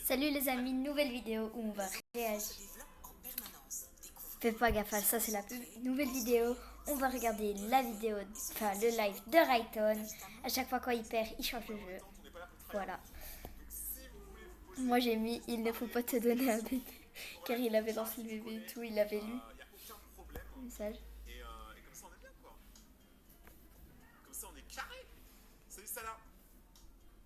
Salut les amis, nouvelle vidéo où on va réagir. Fais pas gaffe à ça, c'est la pub. Nouvelle vidéo, on va regarder la vidéo, enfin le live de Rayton. À chaque fois quand il perd, il change de jeu. Voilà. Moi j'ai mis il ne faut pas te donner un bébé. Car il avait lancé le bébé et tout, il avait lu le message. Et comme ça on est bien quoi. Comme ça on est carré. Salut Salah.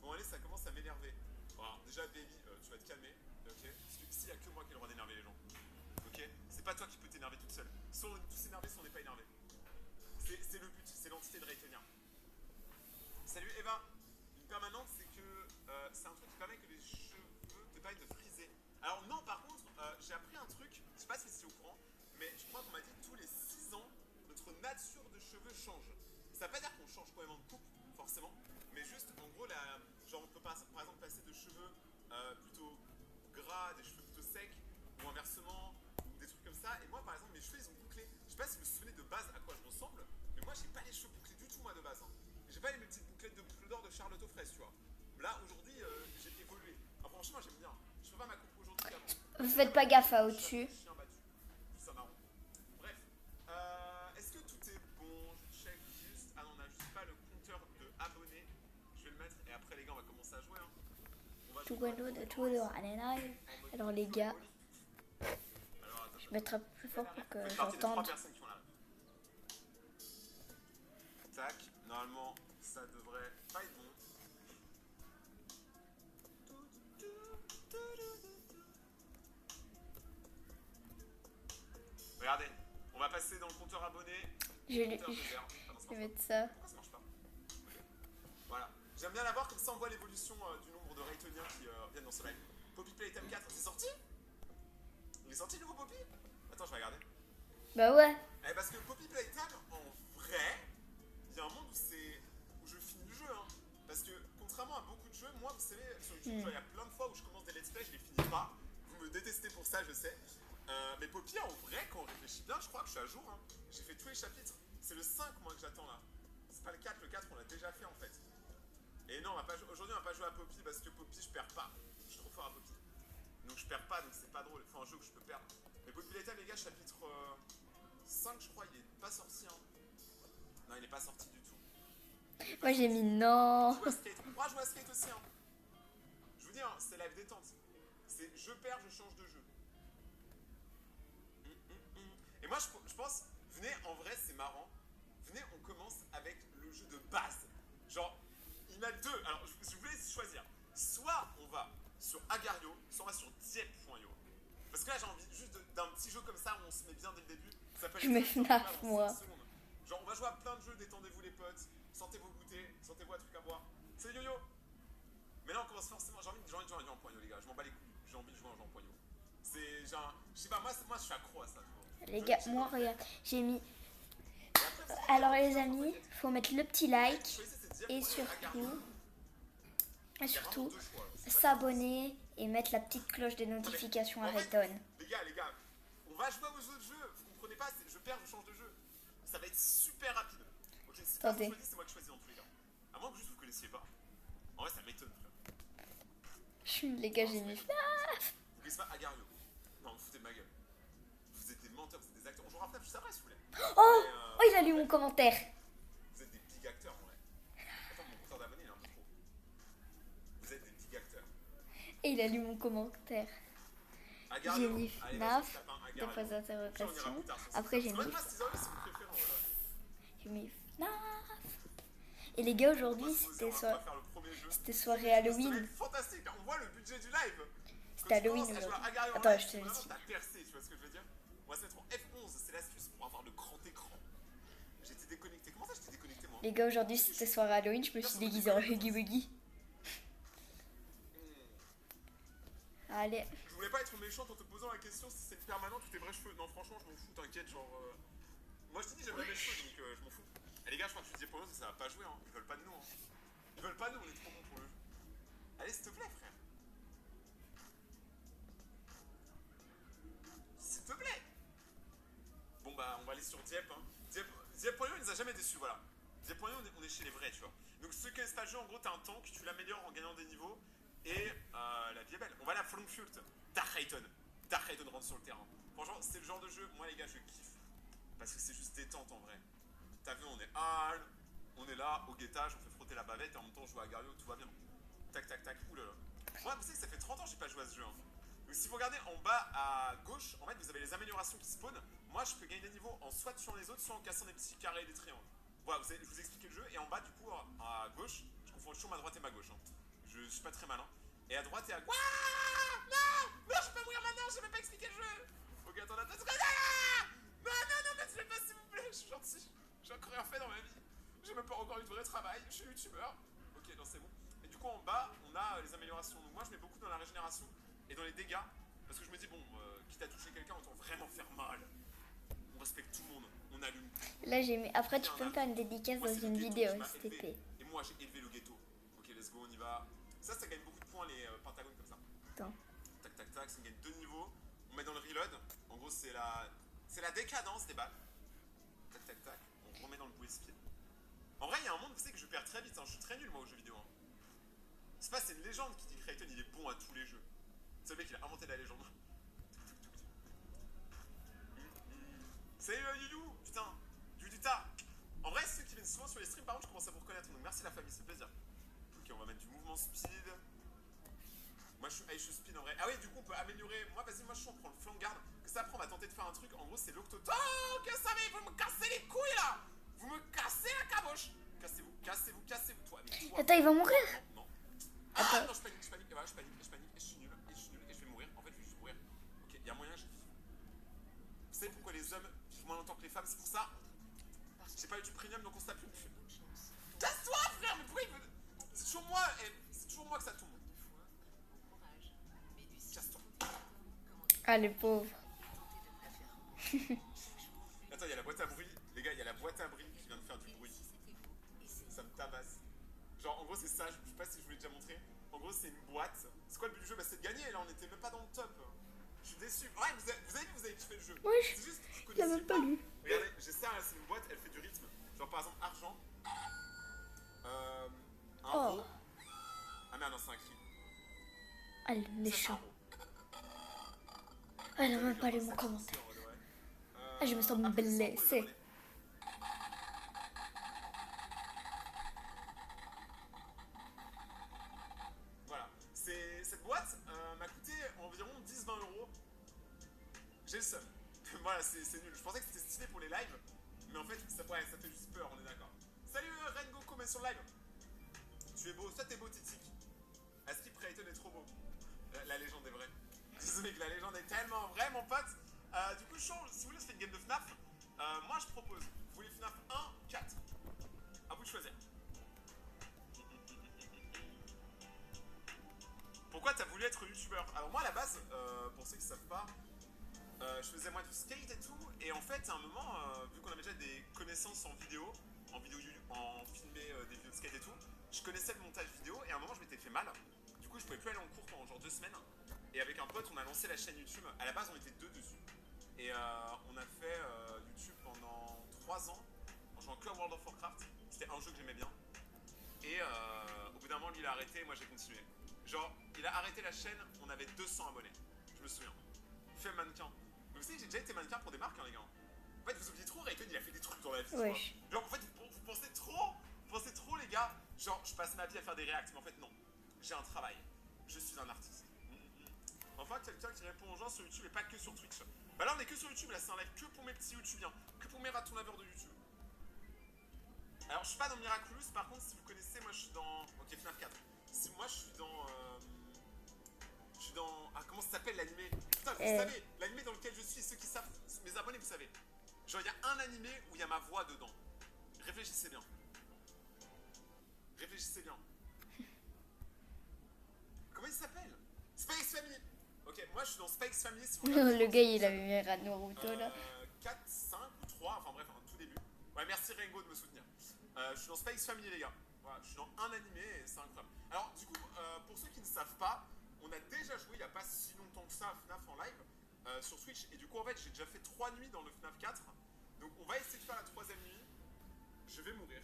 Bon allez, ça commence à m'énerver. Bon, alors, déjà Baby, tu vas te calmer, ok? Parce que s'il y a que moi qui ai le droit d'énerver les gens, ok? C'est pas toi qui peux t'énerver toute seule. Soit on est tous énervés, soit on n'est pas énervé. C'est le but, c'est l'entité de Raytonien. Salut Eva. Une permanente, c'est que c'est un truc qui permet que les cheveux te permettent de friser. Alors non, par contre, j'ai appris un truc, je sais pas si c'est au courant, mais je crois qu'on m'a dit tous les 6 ans, notre nature de cheveux change. Ça veut pas dire qu'on change complètement de coupe, forcément, mais juste, en gros, genre on peut par exemple passer de cheveux plutôt gras, des cheveux plutôt secs, ou inversement, ou des trucs comme ça. Et moi, par exemple, mes cheveux, ils ont bouclé. Je sais pas si vous vous souvenez de base à quoi je ressemble, mais moi, j'ai pas les cheveux bouclés du tout, moi, de base. Hein. J'ai pas les petites bouclettes de boucle d'or de Charlotte aux fraises, tu vois. Là, aujourd'hui, j'ai évolué. Ah, franchement, j'aime bien. Je fais pas ma coupe aujourd'hui qu'avant. Faites pas gaffe à au-dessus. Chien battu. Tout ça marrant. Bref. Est-ce que tout est bon? Je check juste. Ah non, on a juste pas le compteur de abonnés. Je vais le mettre et après, les gars, on va commencer à jouer. Hein. On va jouer. Alors les gars, Alors, attends, je vais mettre un peu plus fort pour que vous faites partie des 3 j'entende. personnes qui ont la. Tac. Normalement, ça devrait pas être bon. Regardez, on va passer dans le compteur abonné. Je vais Compteur de verre. Ah non, ça marche pas. mettre ça. Pourquoi ça marche pas? Voilà. J'aime bien l'avoir, comme ça on voit l'évolution du nombre de Raytoniens qui viennent dans ce live. Poppy Playtime 4, c'est sorti? Il est sorti le nouveau Poppy? Attends, je vais regarder. Bah ouais. Eh, parce que Poppy Playtime, en vrai, il y a un monde où je finis le jeu. Hein. Parce que contrairement à beaucoup de jeux, moi, vous savez, sur YouTube, il y a plein de fois où je commence des let's play, je les finis pas. Vous me détestez pour ça, je sais. Mais Poppy, en vrai, quand on réfléchit bien, je crois que je suis à jour. Hein. J'ai fait tous les chapitres. C'est le 5, moi, que j'attends là. C'est pas le 4, le 4, on l'a déjà fait en fait. Et non, aujourd'hui, on va pas jouer à Poppy parce que Poppy, je perds pas. Je suis trop fort à Poppy. Donc je perds pas, donc c'est pas drôle. Il faut un jeu que je peux perdre. Mais Poppy Playtime, les gars, chapitre 5, je crois, il est pas sorti. Hein. Non, il est pas sorti du tout. Moi j'ai mis non. On pourra jouer à Skate aussi. Hein. Je vous dis, hein, c'est live détente. C'est je perds, je change de jeu. Et moi, je pense, venez, en vrai, c'est marrant. Venez, on commence avec le jeu de base. Genre, il y en a deux. Alors, je voulais choisir. Soit on va sur Agario, soit on va sur Diep.io. Parce que là, j'ai envie juste d'un petit jeu comme ça où on se met bien dès le début. Ça Je me FNAF, moi. Genre, on va jouer à plein de jeux, détendez-vous les potes, sentez vos goûters, sentez-vous un truc à boire. C'est Yo-Yo. Mais là, on commence forcément. J'ai envie de jouer un jeu en poigno, les gars. Je m'en bats les couilles. J'ai envie de jouer un jeu en poigno. C'est genre. Je sais pas, moi je suis accro à ça. Les gars, moi regarde, j'ai mis. Alors les amis, faut mettre le petit like et surtout s'abonner et mettre la petite cloche des notifications à Rayton. Les gars, on va jouer aux autres jeux. Vous comprenez pas, je perds, je change de jeu. Ça va être super rapide. Ok, si pas vous choisissez, c'est moi qui choisis dans tous les cas. À moins que juste vous connaissiez pas. En vrai, ça m'étonne, frère. Les gars, j'ai mis. Vous connaissez pas Agario? Non, vous foutez de ma gueule. Vous êtes des menteurs, vous êtes des acteurs. On jouera à FNAF juste après, si vous voulez. Oh, oh, il a lu mon commentaire. Vous êtes des big acteurs, en vrai. Attends, mon compteur d'abonnés, il est un peu trop. Vous êtes des big acteurs. Et il a lu mon commentaire. J'ai mis FNAF, deux points d'interrogation. Après, j'ai mis FNAF. Et les gars, aujourd'hui, c'était soirée Halloween. Fantastique, on voit le budget du live. C'était Halloween aujourd'hui. Attends, je te le dis. T'as percé, tu vois ce que je veux dire? Moi, c'est trop F11, c'est l'astuce pour avoir le grand écran. J'étais déconnecté. Comment ça, j'étais déconnecté, moi? Les gars, aujourd'hui, c'était soirée Halloween. Je me suis déguisée en Huggy Wuggy. Allez. Je voulais pas être méchante en te posant la question si c'est permanent ou tes vrais cheveux. Non, franchement, je m'en fous, t'inquiète. Genre. Moi, je t'ai dit, j'aime bien mes cheveux, donc je m'en fous. Et les gars, je crois que tu disais pour eux, ça va pas jouer, hein. Ils veulent pas de nous, hein. Ils veulent pas de nous, on est trop bons pour le jeu. Allez, s'il te plaît, frère. S'il te plaît. Bon, bah, on va aller sur Diep, hein. Diep.io, il nous a jamais déçus, voilà. Diep.io, on est chez les vrais, tu vois. Donc, ceux qui connaissent pas le jeu, en gros, t'as un tank, tu l'améliores en gagnant des niveaux. Et la vie est belle. On va aller à Frankfurt. Dark Rayton. Dark Rayton rentre sur le terrain. Franchement, c'est le genre de jeu, moi les gars, je kiffe. Parce que c'est juste détente en vrai. T'as vu, on est hall, on est là, au guettage, on fait frotter la bavette et en même temps on joue à Gario, tout va bien. Tac, tac, tac, oulala. Moi, vous savez que ça fait 30 ans que j'ai pas joué à ce jeu. Hein. Donc si vous regardez en bas à gauche, en fait, vous avez les améliorations qui spawnent. Moi, je peux gagner des niveaux en soit tuant les autres, soit en cassant des petits carrés et des triangles. Voilà, je vous ai expliqué le jeu. Et en bas, du coup, à gauche, je confonds toujours ma droite et ma gauche. Hein. Je suis pas très malin. Et à droite et à gauche. Non, non, je peux pas mourir maintenant, j'ai même pas expliqué le jeu. Ok, attends, attends, non, non, non, faites-le pas, s'il vous plaît, je suis gentil. J'ai encore rien fait dans ma vie. J'ai même pas encore eu de vrai travail, je suis youtubeur. Ok, non, c'est bon. Et du coup, en bas, on a les améliorations. Donc, moi, je mets beaucoup dans la régénération et dans les dégâts. Parce que je me dis, bon, quitte à toucher quelqu'un, autant vraiment faire mal. On respecte tout le monde, on allume. Là, j'ai mis. Après, tu peux me faire une dédicace dans une vidéo, STP. Et moi, j'ai élevé le ghetto. Ok, let's go, on y va. Ça gagne beaucoup de points, les pentagones comme ça. Attends. Tac, tac, tac, ça gagne 2 niveaux. On met dans le reload. En gros, c'est la décadence des balles. Tac, tac, tac. On remet dans le bouée speed. En vrai, il y a un monde, vous savez, que je perds très vite. Hein. Je suis très nul, moi, aux jeux vidéo. Hein. C'est pas, c'est une légende qui dit que Rayton, il est bon à tous les jeux. C'est le mec qui a inventé la légende. Salut Youyou, putain, Yudita. En vrai, ceux qui viennent souvent sur les streams, par contre, je commence à vous reconnaître. Donc merci la famille, c'est plaisir. Ok, on va mettre du mouvement speed. Moi, je suis speed en vrai. Ah oui, du coup, on peut améliorer. Moi, vas-y, moi, je suis on prend le flanc garde. Que ça, après, on va tenter de faire un truc. En gros, c'est l'octoto. Oh, que ça va, vous me cassez les couilles là. Vous me cassez la caboche. Cassez-vous, cassez-vous, cassez-vous. Toi, mais toi. Attends, il va mourir. Non, non. Ah non, je panique. Voilà, je panique. Et je suis nul. Et je vais mourir. En fait, je vais juste mourir. Ok, il y a moyen que je vive. Vous savez pourquoi les hommes vivent moins longtemps que les femmes? C'est pour ça. J'ai pas eu du premium, donc on se tape plus. Casse-toi, frère. Mais pourquoi il veut... C'est toujours moi. C'est toujours moi que ça tombe. Casse-toi. Ah, les pauvres. Attends, il y a la boîte à bruit. Les gars, il y a la boîte à bruit qui vient de faire du bruit. Ça me tabasse. Genre, en gros, c'est ça. Je sais pas si je vous l'ai déjà montré. En gros, c'est une boîte. C'est quoi le but du jeu? Bah, c'est de gagner. Là, on était même pas dans le top. Je suis déçu. Ouais, vous avez vu, vous avez kiffé le jeu. Oui, c'est juste que vous il a connaissez même pas lu. Regardez, j'ai ça, c'est une boîte, elle fait du rythme. Genre, par exemple, argent. Un euro. Ah merde, non, c'est un cri. Ah, le méchant. Ah, elle a même pas lu mon commentaire. Ah, je me sens blessée. Voilà. Cette boîte m'a coûté environ 10-20 euros. J'ai le seum. Voilà, c'est nul. Je pensais que c'était stylé pour les lives. Mais en fait, ça fait juste peur, on est d'accord. Salut Rengoku, mais sur le live. Tu es beau, toi t'es beau, Titik. Askip Rayton est trop beau. La légende est vraie. Désolé que la légende est tellement vraie, mon pote. Du coup, je change. Si vous voulez, je fais une game de FNAF. Moi, je propose. Vous voulez FNAF 1, 4. À vous de choisir. Pourquoi t'as voulu être youtubeur? Alors, moi, à la base, pour ceux qui ne savent pas, je faisais moi du skate et tout. Et en fait, à un moment, vu qu'on avait déjà des connaissances en vidéo, en filmer des vidéos de skate et tout, je connaissais le montage vidéo. Et à un moment, je m'étais fait mal. Du coup, je pouvais plus aller en cours pendant genre 2 semaines. Et avec un pote, on a lancé la chaîne YouTube. À la base, on était 2 dessus. Et on a fait YouTube pendant 3 ans en jouant que à World of Warcraft. C'était un jeu que j'aimais bien. Et au bout d'un moment, lui, il a arrêté. Moi, j'ai continué. Genre, il a arrêté la chaîne. On avait 200 abonnés. Je me souviens. Il fait mannequin. Mais vous savez, j'ai déjà été mannequin pour des marques, hein, les gars. En fait, vous oubliez trop, Rayton, il a fait des trucs dans la vie. Wesh. Genre, en fait, vous pensez trop, les gars. Genre, je passe ma vie à faire des réacts. Mais en fait, non. J'ai un travail. Je suis un artiste. Enfin, quelqu'un qui répond aux gens sur YouTube et pas que sur Twitch. Bah là, on est que sur YouTube, là, c'est un live que pour mes petits YouTubiens, que pour mes ratons laveurs de YouTube. Alors, je suis pas dans Miraculous, par contre, si vous connaissez, moi je suis dans. Ok, FNAF 4. Si moi je suis dans. Ah, comment ça s'appelle l'animé? Putain, vous savez, l'animé dans lequel je suis, ceux qui savent, mes abonnés, vous savez. Genre, il y a un animé où il y a ma voix dedans. Réfléchissez bien. Réfléchissez bien. Comment il s'appelle? Space Family. Ok, moi je suis dans Space Family. Si vous Le gars, il avait mis un Naruto là. 4, 5 ou 3, enfin bref, tout début. Ouais, merci Rengo de me soutenir. Je suis dans Space Family, les gars. Voilà, je suis dans un animé et c'est incroyable. Alors, du coup, pour ceux qui ne savent pas, on a déjà joué il n'y a pas si longtemps que ça à FNAF en live sur Twitch. Et du coup, en fait, j'ai déjà fait 3 nuits dans le FNAF 4. Donc, on va essayer de faire la 3ème nuit. Je vais mourir.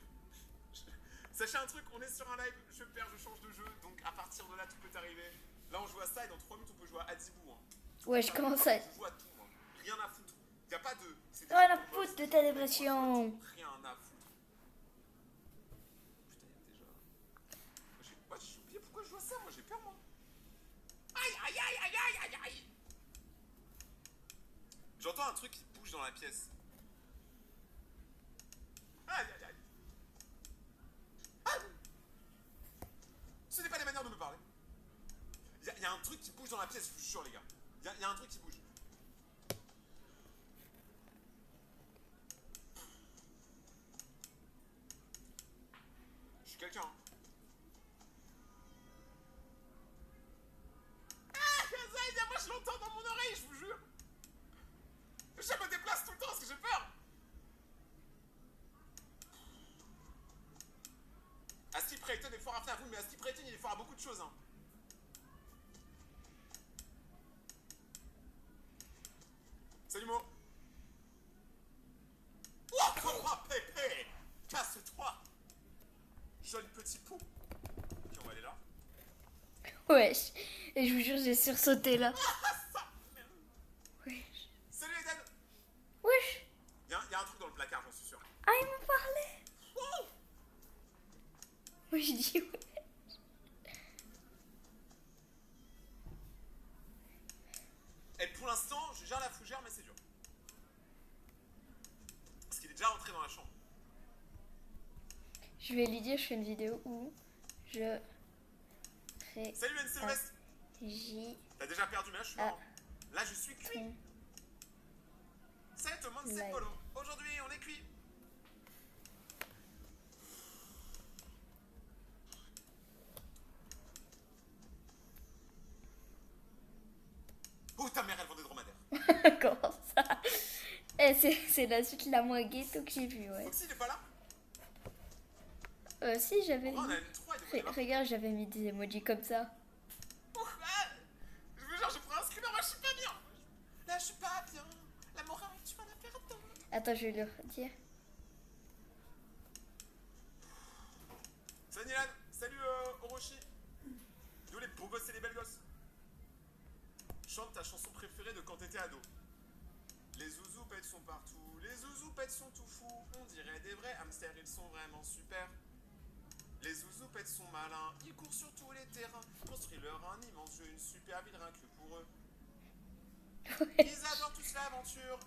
Sachez un truc, on est sur un live, je perds, je change de jeu. Donc, à partir de là, tout peut arriver. Là, on joue à ça et dans 3 minutes, on peut jouer à Adibou. Hein. Ouais, je commence à... Je joue à tout. Hein. Rien à foutre. Y a pas de. C'est Rien à foutre de ta dépression. Rien à foutre. Putain, y a déjà. Moi, j'ai oublié pourquoi je joue à ça. Moi, j'ai peur, moi. Aïe, aïe, aïe, aïe, aïe, aïe, aïe. J'entends un truc qui bouge dans la pièce. Aïe, aïe, aïe. Aïe. Ce n'est pas la manière de me parler. Y a un truc qui bouge dans la pièce, je suis sûr, les gars. Y a un truc qui bouge. Je suis quelqu'un. Hein. Ah, ça, moi je l'entends dans mon oreille, je vous jure. Je me déplace tout le temps parce que j'ai peur. Asti Preyton est fort à faire, mais Asti Preyton il est fort à beaucoup de choses. Hein. Salut Mo. Oh, Pépé. Casse-toi. Joli petit pou. Ok, on va aller là. Wesh. Et je vous jure, j'ai sursauté là. Wesh. Salut Eden. Wesh. Y a un truc dans le placard, j'en suis sûr. Ah, il me parlait. Oh. Moi, je dis ouais. Et pour l'instant, je gère la fougère, mais c'est dur. Parce qu'il est déjà rentré dans la chambre. Je vais lui dire, je fais une vidéo où je Salut NC West. T'as déjà perdu, mais là je suis mort. Là je suis cuit. Salut tout le monde, c'est Polo. Aujourd'hui on est cuit. Oh ta mère elle vend des dromadaires. Comment ça? Eh, c'est la suite la moins ghetto que j'ai vue, ouais. Foxy il est pas là? Si, j'avais Oh, on mis... a une 3 et des Regarde, j'avais mis des emojis comme ça. Je veux genre, je prends un screener, moi je suis pas bien. Là je suis pas bien. La morale, tu vas la faire attendre. Attends, je vais le redire. Salut Nilan, salut Orochi. D'où les beaux gosses et les belles gosses. Chante ta chanson préférée de quand t'étais ado. Les zouzoupettes sont partout, les zouzoupettes sont tout fous. On dirait des vrais hamsters, ils sont vraiment super. Les zouzoupettes sont malins, ils courent sur tous les terrains. Construisent leur un immense jeu, une super ville rien que pour eux. Ils adorent tous l'aventure.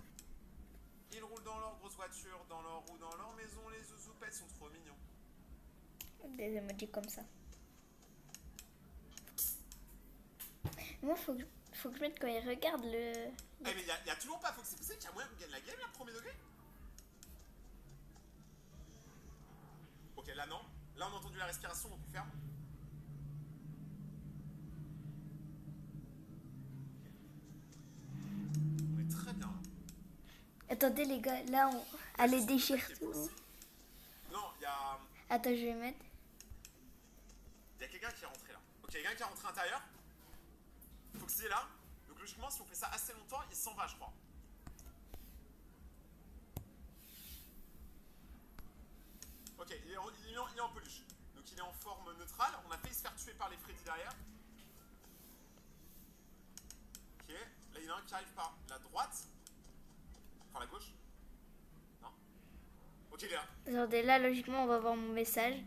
Ils roulent dans leur grosse voiture, dans leur roue, dans leur maison. Les zouzoupettes sont trop mignons. Des emojis comme ça. Moi, faut que je mette quand il regarde le... Eh mais y a toujours pas, faut que c'est possible qu'il y a moyen qu'on gagne la game là, premier degré. Ok, là non. Là on a entendu la respiration, donc on ferme. On est très bien là. Attendez les gars, là on... Allez, déchire tout. Non, y a... Attends, je vais mettre... Y a quelqu'un qui est rentré là. Ok, y a quelqu'un qui est rentré à l'intérieur. Faut que c'est là. Donc logiquement, si on fait ça assez longtemps, il s'en va, je crois. Ok, il est en peluche. Donc il est en forme neutrale. On a failli se faire tuer par les Freddy derrière. Ok, là il y en a un qui arrive par la droite. Enfin la gauche. Non. Ok, il est là. Attendez, là logiquement on va voir mon message.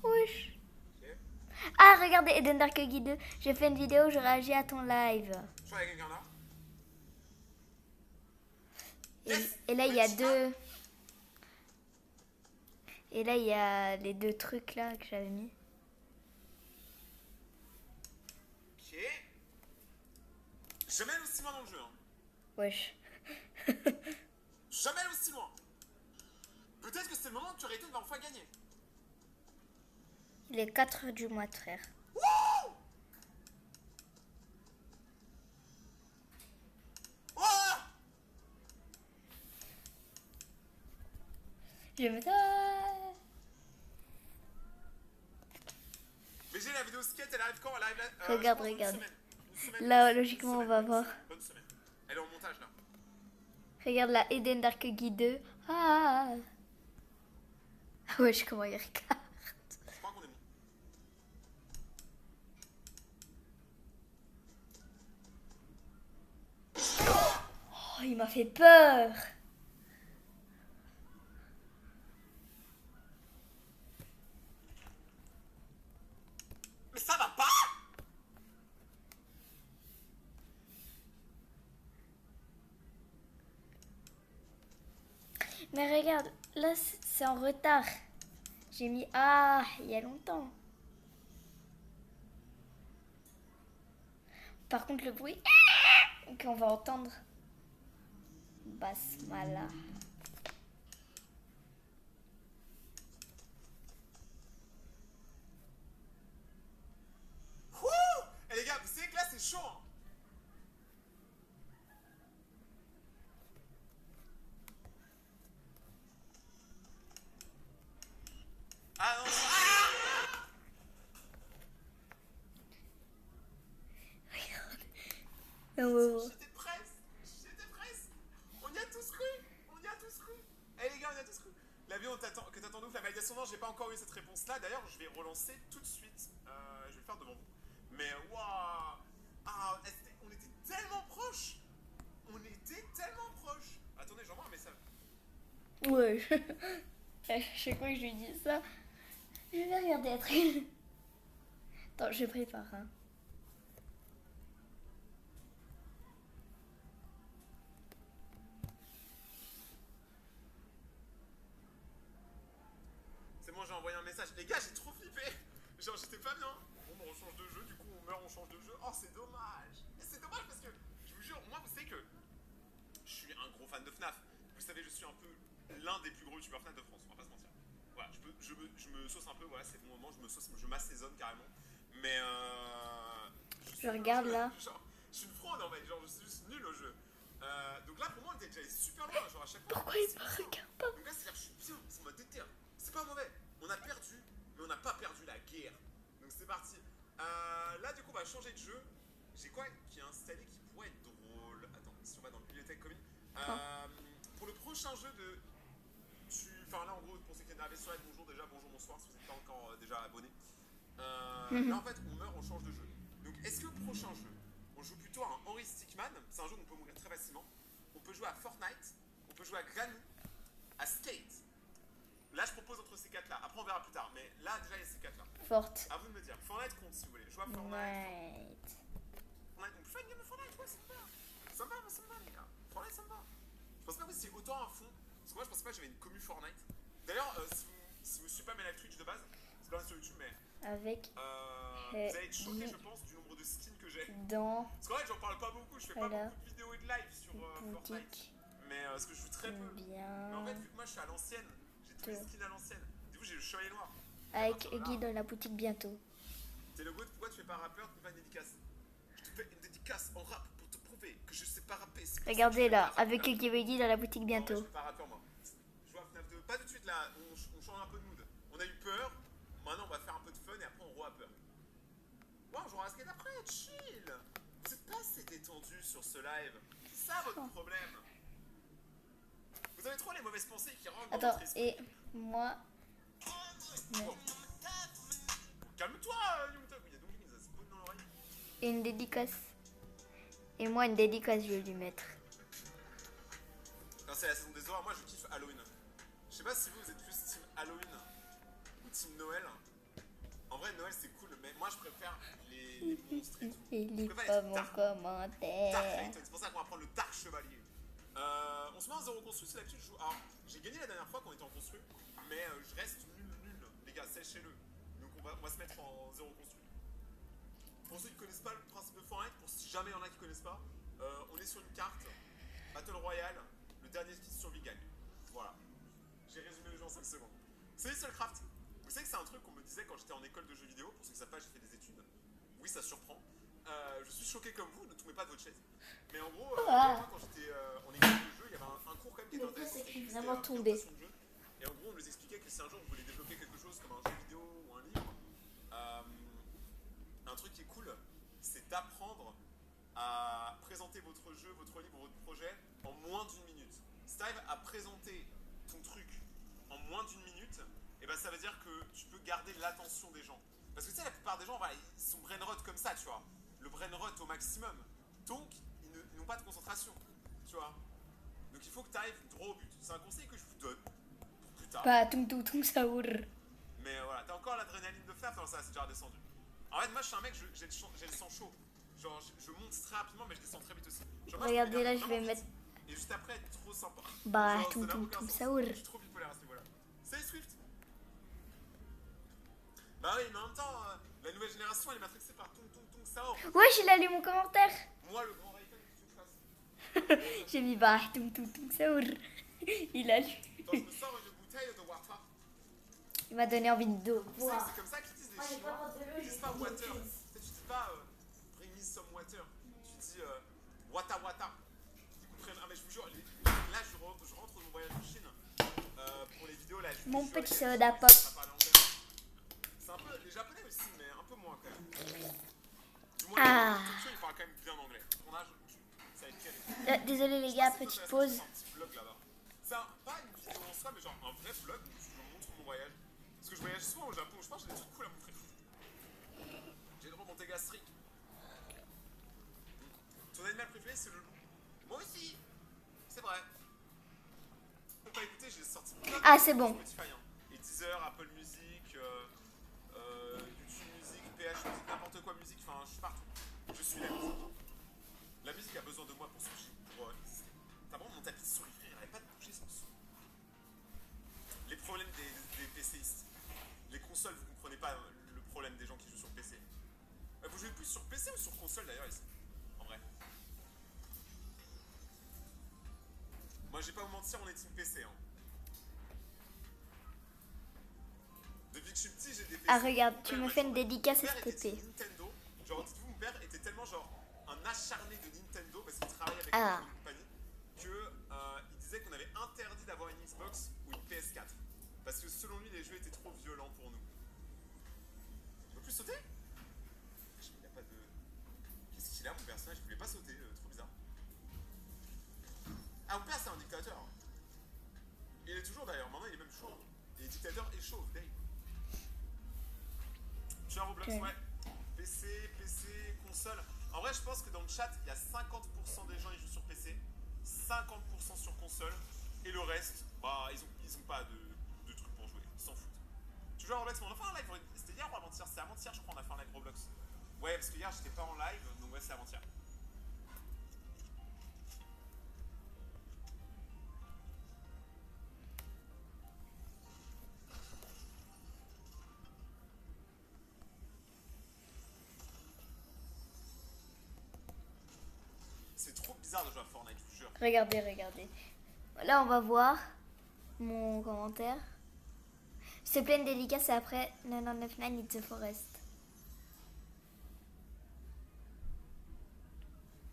Wesh. Ok. Ah, regardez, Eden Dark Guide 2. J'ai fait une vidéo où je réagis à ton live. Je crois qu'il y a quelqu'un là. Et là il y a deux... Et là il y a les deux trucs là que j'avais mis. Ok. Jamais allé aussi loin dans le jeu. Hein. Wesh. Jamais allé aussi loin. Peut-être que c'est le moment où tu Rayton va enfin gagner. Il est 4h du mois, frère. Wouh! Oh! Je me... Mais j'ai la vidéo skate, elle arrive quand? Elle arrive là, Regarde, je pense regarde. une semaine, Là, une logiquement, semaine, on va bonne voir. semaine, bonne semaine. Elle est en montage là. Regarde la Eden Dark Guide 2. Ah. Wesh, comment il regarde. Je crois qu'on est bon. m'a fait peur. Mais ça va pas. Mais regarde, là c'est en retard. J'ai mis ah il y a longtemps. Par contre le bruit qu'on va entendre. Basmala. Wouh. Et les gars, vous savez que là c'est chaud. Hein. Ah non, ah. Oh. J'étais presque. On y a tous cru. Eh les gars, on y a tous cru. L'avion que t'attends ouf, la validation, non, j'ai pas encore eu cette réponse-là. D'ailleurs, je vais relancer tout de suite. Je vais le faire devant vous. Mais waouh, ah, on était tellement proches. Attendez, j'envoie un message. Ouais. Je sais quoi que je lui dis ça. Je vais regarder un truc. Attends, je prépare. Hein. C'est bon, j'ai envoyé un message. Les gars, j'ai trop flippé. Genre, j'étais pas bien. Bon, on change de jeu, du coup, on meurt, on change de jeu. Oh, c'est dommage. Et c'est dommage parce que, je vous jure, moi, vous savez que je suis un gros fan de FNAF. Vous savez, je suis un peu l'un des plus gros youtubeurs FNAF de France, on va pas se mentir. Voilà, je me sauce un peu, voilà, c'est le bon moment, je m'assaisonne carrément. Mais je regarde là. Genre, je suis une fraude en fait, genre, je suis juste nul au jeu. Donc là, pour moi, on était déjà allé super loin, genre à chaque fois. Pourquoi il me regarde pas? Donc là, c'est-à-dire que je suis bien, c'est en mode déter. C'est pas mauvais. On a perdu, mais on n'a pas perdu la guerre. Donc c'est parti. Là, du coup, on va changer de jeu. J'ai quoi qui est installé qui pourrait être drôle? Attends, si on va dans bibliothèque commune. Pour le prochain jeu de. Enfin, là, en gros, pour ceux qui viennent d'arriver sur la bonjour déjà, bonjour, bonsoir, si vous n'êtes pas encore déjà abonné. Là, en fait, on meurt, on change de jeu. Donc, est-ce que le prochain jeu, on joue plutôt à un Henry Stickman? C'est un jeu où on peut mourir très facilement. On peut jouer à Fortnite, on peut jouer à Granny, à Skate. Là, je propose entre ces quatre-là. Après, on verra plus tard. Mais là, déjà, il y a ces quatre-là. Forte. À vous de me dire. Fortnite compte si vous voulez. Jouer à Fortnite. Fortnite, on peut faire une game de Fortnite, ouais, ça me va. Ça me va, les gars. Fortnite, ça me va. Je pense pas que c'est autant à fond. Parce que moi, je pensais pas que j'avais une commu Fortnite. D'ailleurs, si vous suivez pas mes live Twitch de base, c'est pas sur YouTube, mais. Avec. Vous allez être choqué, je pense, du nombre de skins que j'ai. Dans. Parce qu'en fait, j'en parle pas beaucoup. Je fais pas beaucoup de vidéos et de live sur Fortnite. Mais parce que je joue très peu. Bien. Mais en fait, vu que moi, je suis à l'ancienne. J'ai tous les skins à l'ancienne. Du coup, j'ai le chevalier noir. Avec Guy dans la boutique bientôt. T'es le goût, pourquoi tu fais pas rappeur, tu fais pas une dédicace? Je te fais une dédicace en rap pour te prouver que je sais pas rapper. Regardez là, avec Guy dans la boutique bientôt. Non, je fais pas rappeur moi. Je vois FNAF 2. Pas tout de suite là, on change un peu de mood. On a eu peur, maintenant on va faire un peu de fun et après on a peur. Wow, on jouera à skate après, chill. Vous êtes pas assez détendu sur ce live. C'est ça votre problème. Vous avez trop les mauvaises pensées qui rentrent dans votre esprit. Et moi. Bon. Calme-toi, Youngtok. Il y a donc une spawn dans l'oreille. Et une dédicace. Et moi, une dédicace, je vais lui mettre. Quand c'est la saison des horreurs, moi je kiffe Halloween. Je sais pas si vous êtes plus team Halloween ou team Noël. En vrai, Noël c'est cool, mais moi je préfère les monstres et tout. Il lit pas mon commentaire. C'est pour ça qu'on va prendre le Dark Chevalier. On se met en zéro construit, c'est l'habitude. Alors, j'ai gagné la dernière fois quand on était en construit, mais je reste nul. Les gars, sachez-le. Donc on va se mettre en zéro construit. Pour ceux qui connaissent pas le principe de Fortnite, pour si jamais il y en a qui connaissent pas, on est sur une carte Battle Royale, le dernier qui survit gagne. Voilà. J'ai résumé le jeu en 5 secondes. C'est Craft. Vous savez que c'est un truc qu'on me disait quand j'étais en école de jeux vidéo. Pour ceux qui savent pas, j'ai fait des études. Oui, ça surprend. Je suis choqué comme vous, ne tombez pas de votre chaise. Mais en gros, moi, quand j'étais en école de jeu, il y avait un cours quand même qui était intéressant. C'est que je suis vraiment tombé. Et en gros, on nous expliquait que si un jour vous voulez développer quelque chose comme un jeu vidéo ou un livre, un truc qui est cool, c'est d'apprendre à présenter votre jeu, votre livre, votre projet en moins d'une minute. Si tu arrives à présenter ton truc en moins d'une minute, et ben ça veut dire que tu peux garder l'attention des gens. Parce que tu sais, la plupart des gens, voilà, ils sont brain rot comme ça, tu vois. Le brain rot au maximum. Donc, ils n'ont pas de concentration, tu vois. Donc il faut que tu arrives droit au but. C'est un conseil que je vous donne pour plus tard. Pas tung tung tung saour. Mais voilà, t'as encore l'adrénaline de faire, ça c'est déjà redescendu. En fait, moi je suis un mec, j'ai le sang chaud. Genre, je monte très rapidement, mais je descends très vite aussi. Genre, moi, Regardez là, je vais vraiment mettre. vite, et juste après, être trop sympa. Bah, Genre, tung ça n'a tung aucun tung sens. saour. Je suis trop bipolaire à ce niveau-là. C'est Swift. Bah oui, mais en même temps, la nouvelle génération elle est matrixée par tung tung tung sao. Wesh, il a lu mon commentaire. Moi, le grand Rayton, il faut que je fasse. J'ai mis bah, tung tung tung saour. Il a lu. Quand je me sors une bouteille de water. Il m'a donné envie de Vous savez, boire. c'est comme ça qu'ils disent les Moi, j'ai Chinois. pas de l'eau, Ils j'ai disent pas pris water. autre chose. Tu dis pas bring me some water. Tu dis wata wata. Ah, mais je vous jure, là je rentre de mon voyage en Chine pour les vidéos là. Mon je vous jure, petit les gars, soda je pop. sais pas parler anglais. C'est un peu les japonais aussi, mais un peu moins quand même. Du moins, Ah. les Tokyo, ils parlent quand même bien anglais. On a, ça va être quel Désolé les gars, petite pause. C'est un petit vlog là-bas. C'est pas une vidéo en soi, mais genre un vrai vlog où je vous montre mon voyage. Parce que je voyage souvent au Japon, je pense que j'ai des trucs cool à montrer. J'ai une remontée gastrique. Ton animal préféré, c'est le loup. Moi aussi. C'est vrai. Pour pas écouter, j'ai sorti plein de Ah, c'est trucs bon. sur Spotify, hein. Et Deezer, Apple Music, YouTube Music, PH Music, n'importe quoi musique, enfin je suis partout. Je suis la musique. La musique a besoin de moi pour pour exister. T'as vraiment mon tapis de souris, frère, il n'arrête pas de bouger son sou. Les problèmes des PCistes. Les consoles, vous comprenez pas le problème des gens qui jouent sur PC. Vous jouez plus sur PC ou sur console d'ailleurs ici? En vrai. Moi, je vais pas vous mentir, on est team PC. Hein. Depuis que je suis petit, j'ai des PC. Ah, regarde, Mon tu père me m'a fais dit, une ouais, dédicace mon père était STP. team Nintendo. Genre, dites-vous, mon père était tellement genre un acharné de Nintendo parce qu'il travaillait avec Ah. une compagnie que il disait qu'on avait interdit d'avoir une Xbox ou une PS4 parce que selon lui, les jeux étaient trop violents pour nous. Tu peux plus sauter? Il a pas de. Qu'est-ce qu'il a, mon personnage? Il pouvait pas sauter, trop bizarre. Ah, mon père, c'est un dictateur. Il est toujours d'ailleurs, maintenant il est même chauve. Il est dictateur et chauve, Dave. Je suis un Roblox, Ok. ouais. PC, console. En vrai, je pense que dans le chat, il y a 50% des gens qui jouent sur PC, 50% sur console, et le reste, bah, ils ont pas de trucs pour jouer, ils s'en foutent. Tu joues à Roblox, mais on a fait un live, c'était hier ou avant-hier? C'est avant-hier, je crois, on a fait un live Roblox. Ouais, parce que hier, j'étais pas en live, donc ouais, c'est avant-hier. C'est trop bizarre de jouer à Fortnite, je vous jure. Regardez, regardez. Là, on va voir mon commentaire. S'il te plaît, une dédicace, c'est après 999 It's a Forest.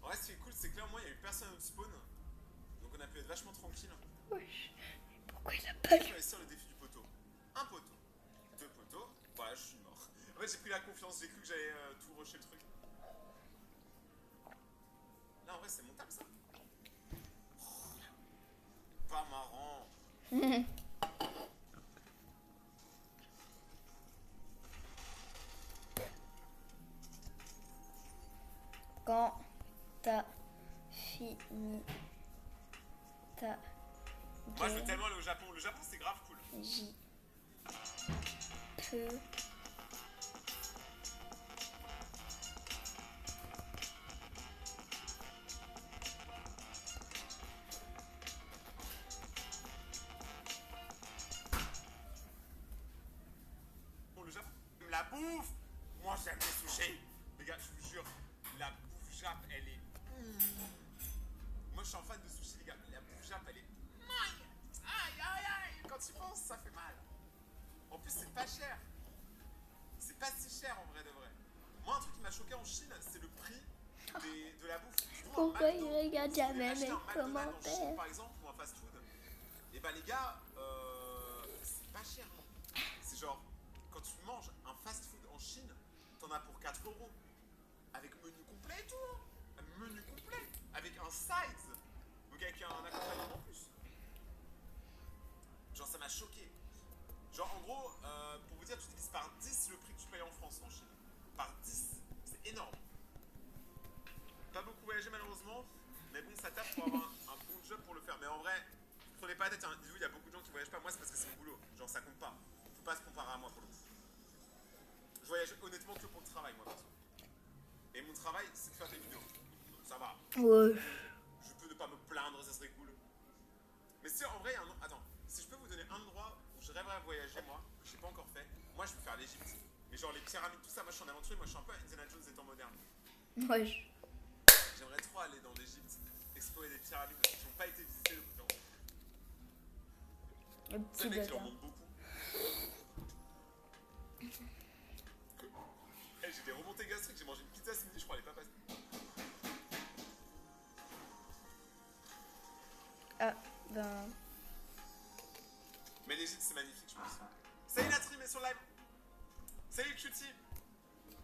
En vrai, ce qui est cool, c'est que là, au moins, il y a eu personne au spawn. Donc, on a pu être vachement tranquille. Wesh. Pourquoi il a pas Je lu? vais réussir le défi du poteau. Un poteau. Deux poteaux. Voilà, je suis mort. En fait, j'ai pris la confiance. J'ai cru que j'allais tout rusher le truc. Là, en vrai, c'est montable, ça. Pas marrant. Quand t'as fini ta Moi, je veux game, tellement aller au Japon. Le Japon, c'est grave cool. j'y peux Pour le Japon, la bouffe. Moi, j'aime les sushis. Les gars, je vous jure, la bouffe Jap, elle est. Moi, je suis un fan de sushi, les gars. La bouffe Jap, elle est. Aïe, aïe, aïe. Quand tu penses, ça fait mal. En plus, c'est pas cher. C'est pas si cher en vrai de vrai. Moi, un truc qui m'a choqué en Chine, c'est le prix de la bouffe. Tu vois, un Pourquoi il McDo, regarde si vous voulez jamais acheter mes un McDonald's en Chine, commentaires? par exemple, ou un fast food, et bah les gars, c'est pas cher. Hein. C'est genre, quand tu manges un fast food en Chine, t'en as pour 4 euros. Avec menu complet et tout. Hein. Un menu complet. Avec un sides. Donc avec un accompagnement en plus. Genre, ça m'a choqué. Genre, en gros, pour vous dire, tu divises par 10 le prix que tu payes en France, en Chine. Par 10. C'est énorme. Pas beaucoup voyagé malheureusement, mais bon, ça tape pour avoir un bon job pour le faire. Mais en vrai, prenez pas la tête, hein. Dites-vous, il y a beaucoup de gens qui voyagent pas. Moi, c'est parce que c'est mon boulot. Genre, ça compte pas. Faut pas se comparer à moi pour le coup. Je voyage honnêtement que pour le travail, moi, perso. Et mon travail, c'est de faire des vidéos. Donc, ça va. Ouais. Je peux ne pas me plaindre, ça serait cool. Mais si en vrai, il y a un... Attends, si je peux vous donner un endroit où je rêverais à voyager, moi, que j'ai pas encore fait, moi, je veux faire l'Égypte. Mais genre les pyramides, tout ça, moi, je suis en aventurier, moi, je suis un peu Indiana Jones des temps modernes. Wesh. J'aimerais trop aller dans l'Égypte, explorer des pyramides qui n'ont pas été visitées depuis longtemps. Le C'est petit le mec qui en bâtard. montre beaucoup. Hey, j'ai des remontées gastriques, j'ai mangé une pizza ce midi, je crois, elle est pas passée. Ah, ben... Mais l'Égypte, c'est magnifique, je pense. Salut la trim est sur live. Salut Cutie.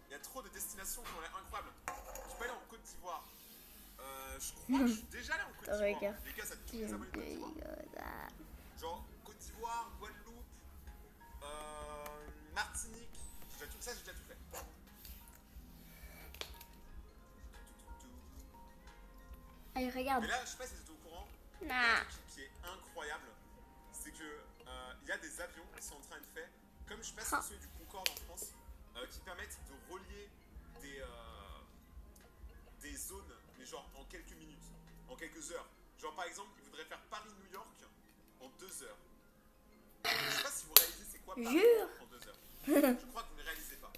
Il y a trop de destinations qui ont l'air incroyables. Je peux aller en Côte d'Ivoire. Je crois que je suis déjà allé en Côte d'Ivoire. Regarde. Les gars, ça te touche les abonnés de Côte d'Ivoire. Genre Côte d'Ivoire, Guadeloupe, Martinique. J'ai déjà tout ça, j'ai déjà tout fait. Allez, regarde. Mais là, je sais pas si vous êtes au courant. Il y a Nah. un truc qui est incroyable. C'est que il y a des avions qui sont en train de faire, comme je sais pas si vous savez du Concorde en France, qui permettent de relier des zones, mais genre en quelques minutes, en quelques heures. Genre par exemple, ils voudraient faire Paris-New York en 2 heures. Je sais pas si vous réalisez c'est quoi Paris-New Jure. York en 2 heures. Je crois que vous ne réalisez pas.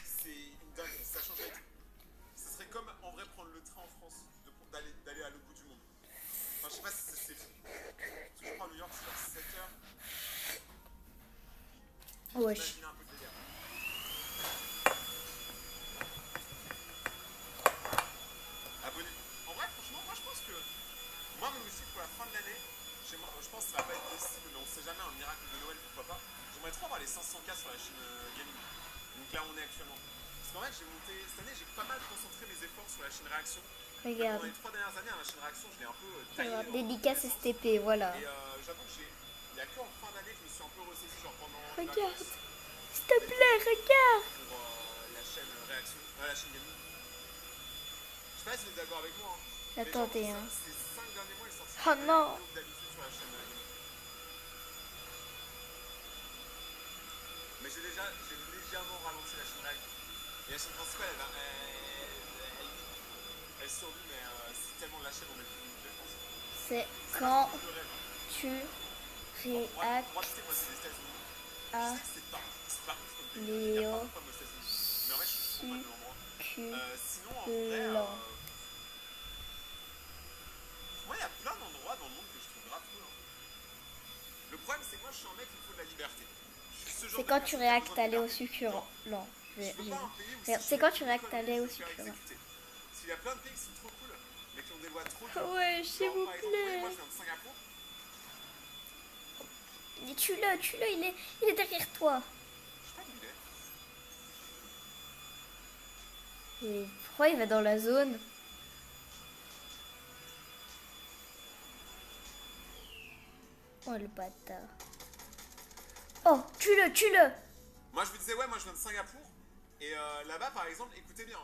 C'est une dinguerie, ça changerait tout. Ce serait comme en vrai prendre le train en France, d'aller à l'autre bout du monde. Enfin, je sais pas si c'est fou. Parce que je crois à New York, c'est genre 7 heures. Wesh. Imaginez un peu le délire. Abonnez-vous. En vrai, franchement, moi je pense que moi, mon objectif pour la fin de l'année, je pense que ça va pas être possible, mais on sait jamais, un miracle de Noël, pourquoi pas. J'aimerais trop avoir les 500K sur la chaîne gaming. Donc là, on est actuellement. Parce qu'en fait, j'ai monté, cette année, j'ai pas mal concentré mes efforts sur la chaîne réaction. Regarde. Pendant les 3 dernières années, la chaîne réaction, je l'ai un peu taillée. Regarde. Dédicace STP, voilà. Et j'avoue que il y a que en fin d'année que je me suis un peu ressaisi, genre pendant. Regarde. S'il te plaît, regarde. Pour la chaîne réaction, la chaîne gaming. Je sais pas si vous êtes d'accord avec moi. Hein. Attendez, hein. Ces 5 derniers mois, ils sont sortis Oh non. d'habitude sur la chaîne gaming. Mais j'ai légèrement ralenti la chaîne réaction. Et la chaîne principale, elle survit, mais c'est tellement la chaîne, on met plus de je pense. C'est quand Le rêve. tu Moi, réactes moi, tu sais, moi, c'est les États-Unis. à Je sais que c'est pas ouf comme pays. Il y a Léo pas de femmes aux États-Unis. Mais en vrai, je suis trop fan de l'endroit. Sinon, en vrai, Succulent. moi, il y a plein d'endroits dans le monde que je trouve grave cool. Hein. Le problème, c'est que moi, je suis un mec, il me faut de la liberté. Je suis ce genre C'est de quand personne tu qui a réactes besoin de aller au liberté. succulent. Non, Je veux pas un pays où regarde, si c'est je quand fais tu une réactes connerie, aller je au vais me faire succulent. exécuter. S'il y a plein de pays qui sont trop cool, mais qui ont des lois trop dures. Ouais, s'il Genre, vous par exemple, moi, plaît. je viens de Singapour. Mais tue-le, il est derrière toi. Je sais pas d'où il est. Et pourquoi il va dans la zone? Oh le bâtard. Oh, tue-le. Moi, je vous disais, ouais, moi, je viens de Singapour. Et là-bas, par exemple, écoutez bien.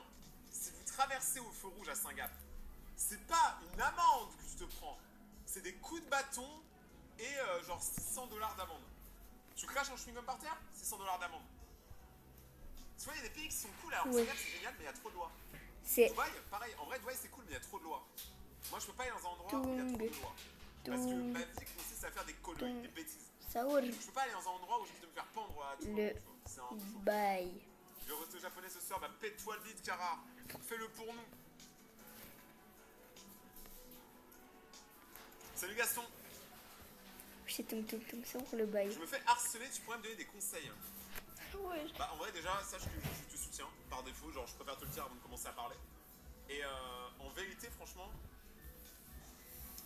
Si vous traversez au feu rouge à Singapour, c'est pas une amende que tu te prends. C'est des coups de bâton et genre $600 d'amende. Tu craches un chewing-gum par terre, $600 d'amende. Tu vois, il y a des pays qui sont cool. Alors, Ouais. Singapour, c'est génial, mais il y a trop de lois. C'est Dubaï, pareil. En vrai, Dubaï, c'est cool, mais il y a trop de lois. Moi, je peux pas aller dans un endroit où il y a trop de lois. Parce que ma vie consiste à faire des conneries, des bêtises. Saoul. Je peux pas aller dans un endroit où je risque de me faire pendre à tout Le moment, tu vois. C'est un peu chaud. bail. Je vais rester au japonais ce soir, bah pète-toi le bide, Kara. Fais-le pour nous. Salut Gaston. C'est c'est pour le bail. Je me fais harceler, tu pourrais me donner des conseils? Ouais. Bah en vrai déjà, sache que je te soutiens par défaut, genre je préfère te le dire avant de commencer à parler. Et en vérité, franchement,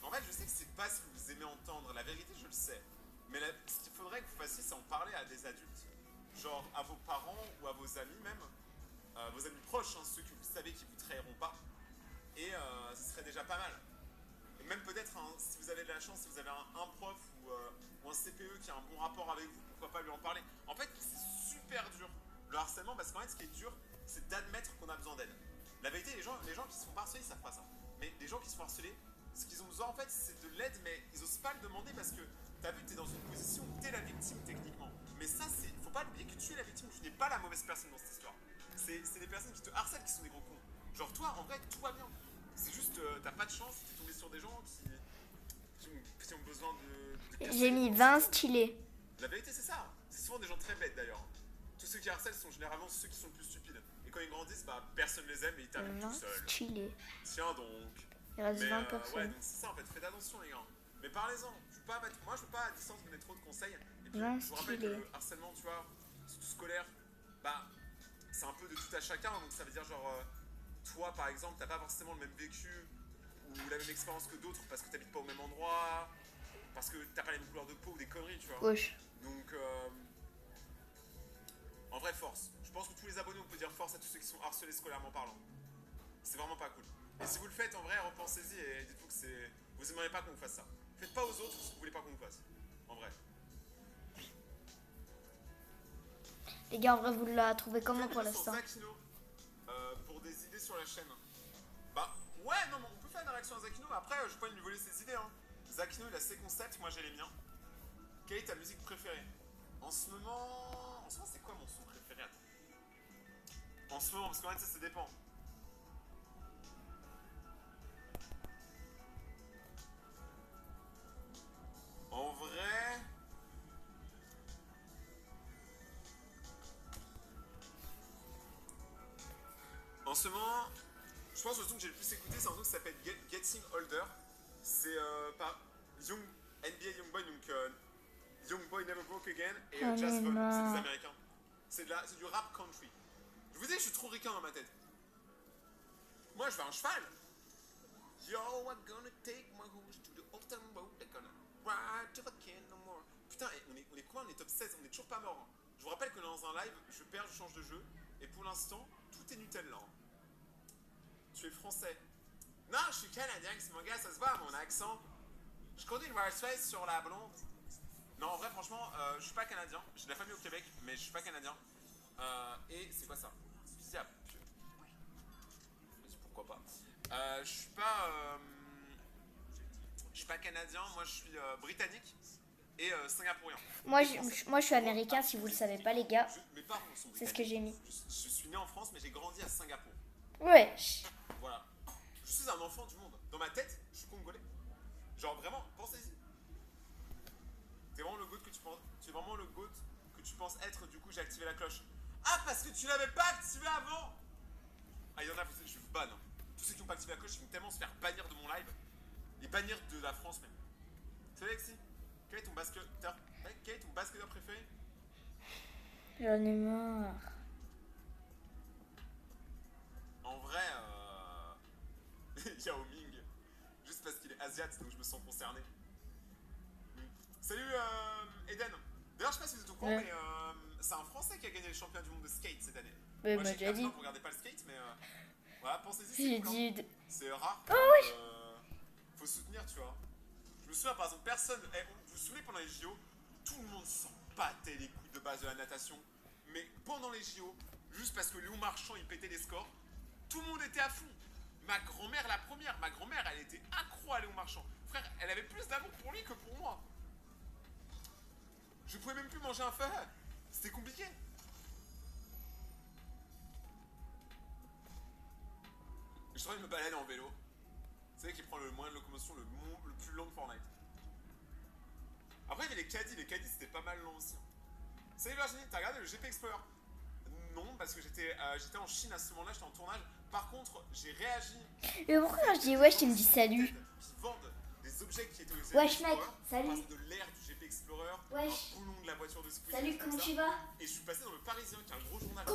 en fait je sais que c'est pas ce que vous aimez entendre, la vérité je le sais. Mais ce qu'il faudrait que vous fassiez, c'est en parler à des adultes. Genre à vos parents ou à vos amis même. Vos amis proches, hein, ceux que vous savez qui vous trahiront pas. Et ce serait déjà pas mal. Et même peut-être, hein, si vous avez de la chance, si vous avez un prof ou un CPE qui a un bon rapport avec vous, pourquoi pas lui en parler. En fait, c'est super dur le harcèlement parce qu'en fait, ce qui est dur, c'est d'admettre qu'on a besoin d'aide. La vérité, les gens qui se font harceler, ils savent pas ça. Mais les gens qui se font harceler, Ce qu'ils ont besoin en fait, c'est de l'aide, mais ils osent pas le demander parce que t'as vu, t'es dans une position où t'es la victime techniquement. Mais ça, c'est, faut pas oublier que tu es la victime, tu n'es pas la mauvaise personne dans cette histoire. C'est les personnes qui te harcèlent qui sont des gros cons. Genre toi, en vrai, tout va bien. C'est juste, t'as pas de chance, t'es tombé sur des gens qui ont besoin de casser J'ai les mis dents. 20 stylés. La vérité, c'est ça. C'est souvent des gens très bêtes d'ailleurs. Tous ceux qui harcèlent sont généralement ceux qui sont le plus stupides. Et quand ils grandissent, bah personne les aime et ils terminent 20 tout seuls. stylés. Tiens donc. Il reste Mais 20 ouais, personnes. donc c'est ça en fait, faites attention les gars. Mais parlez-en. Moi je peux pas à distance donner trop de conseils. Et puis je vous rappelle que le harcèlement, tu vois, surtout scolaire, bah c'est un peu de tout à chacun. Donc ça veut dire genre, toi par exemple, t'as pas forcément le même vécu ou la même expérience que d'autres parce que t'habites pas au même endroit, parce que t'as pas les mêmes couleurs de peau ou des conneries, tu vois. Wesh. Donc en vrai force. Je pense que tous les abonnés on peut dire force à tous ceux qui sont harcelés scolairement parlant. C'est vraiment pas cool. Et si vous le faites en vrai, repensez-y et dites-vous que c'est. Vous aimeriez pas qu'on vous fasse ça. Faites pas aux autres ce que vous voulez pas qu'on vous fasse. En vrai. Les gars, en vrai, vous la trouvez comment pour Faites-le sur l'instant? Zakino pour des idées sur la chaîne. Bah ouais, non, mais on peut faire une réaction à Zakino. Après, je peux pas lui voler ses idées. Hein. Zakino, il a ses concepts, moi j'ai les miens. Quelle est ta musique préférée? En ce moment, c'est quoi mon son préféré? Attends. En ce moment, parce qu'en fait, ça dépend. En vrai. En ce moment, je pense que le son que j'ai le plus écouté, c'est un son qui s'appelle Getting Older. C'est par Young, NBA Youngboy, donc Youngboy Never Broke Again et Jazz Vol, c'est des Américains. C'est du rap country. Je vous dis, je suis trop ricain dans ma tête. Moi, je veux un cheval. Yo, I'm gonna take my horse to the old town road, they're gonna ride till I can't no more. Putain, on est quoi? On est top 16, on est toujours pas mort. Hein. Je vous rappelle que dans un live, je perds, je change de jeu. Et pour l'instant, tout est Nutella. Hein. Tu es français. Non, je suis canadien, c'est mon gars, ça se voit mon accent. Je conduis une Rolls-Royce sur la blonde. Non, en vrai, franchement, je suis pas canadien. J'ai de la famille au Québec, mais je suis pas canadien. Et c'est quoi ça? Fiable. Pourquoi pas? Je suis pas. Je suis pas canadien, moi je suis britannique et singapourien. Moi, je suis américain, si vous le savez pas, les gars. Mes parents sont C'est ce que j'ai mis. Je suis né en France, mais j'ai grandi à Singapour. Ouais. Voilà. Je suis un enfant du monde. Dans ma tête, je suis congolais. Genre vraiment, pensez-y. C'est vraiment le goat que tu penses. C'est vraiment le goat que tu penses être. Du coup, j'ai activé la cloche. Ah, parce que tu l'avais pas activé avant. Ah, il y en a, je vais vous ban. Hein. Tous ceux qui n'ont pas activé la cloche, ils vont tellement se faire bannir de mon live. Et bannir de la France même. Salut Alexis. Quel est ton basketteur préféré? J'en ai marre. En vrai, Yao Ming. Juste parce qu'il est asiate, donc je me sens concerné. Salut Eden. D'ailleurs, je sais pas si vous êtes au courant, mais c'est un Français qui a gagné le championnat du monde de skate cette année. Mais moi, j'ai déjà dit. Vous regardez pas le skate, mais voilà, pensez-y, J'ai c'est cool. dit. Hein. C'est rare. Oh oui. Faut soutenir, tu vois. Je me souviens, par exemple, personne. Vous vous souvenez pendant les JO, tout le monde s'en battait les couilles de base de la natation. Mais pendant les JO, juste parce que Léon Marchand il pétait les scores, tout le monde était à fond. Ma grand-mère, la première, ma grand-mère, elle était accro à Léon Marchand. Frère, elle avait plus d'amour pour lui que pour moi. Je pouvais même plus manger un feu. C'était compliqué. Je trouvais de me balader en vélo. C'est vrai qui prend le moyen de locomotion le plus long de Fortnite. Après, il y avait les caddies. Les caddies, c'était pas mal long aussi. Salut Virginie, t'as regardé le GP Explorer? Non, parce que j'étais en Chine à ce moment-là, j'étais en tournage. Par contre, j'ai réagi. Mais pourquoi quand je dis wesh, tu me dis salut? Qui vendent des objets qui étaient au GP Wesh mec, Explorer. salut. On passe de l'air du GP Explorer, Wesh. un boulon de la voiture de Squeezie. Salut, comment tu vas? Et je suis passé dans le Parisien, qui est un gros journal.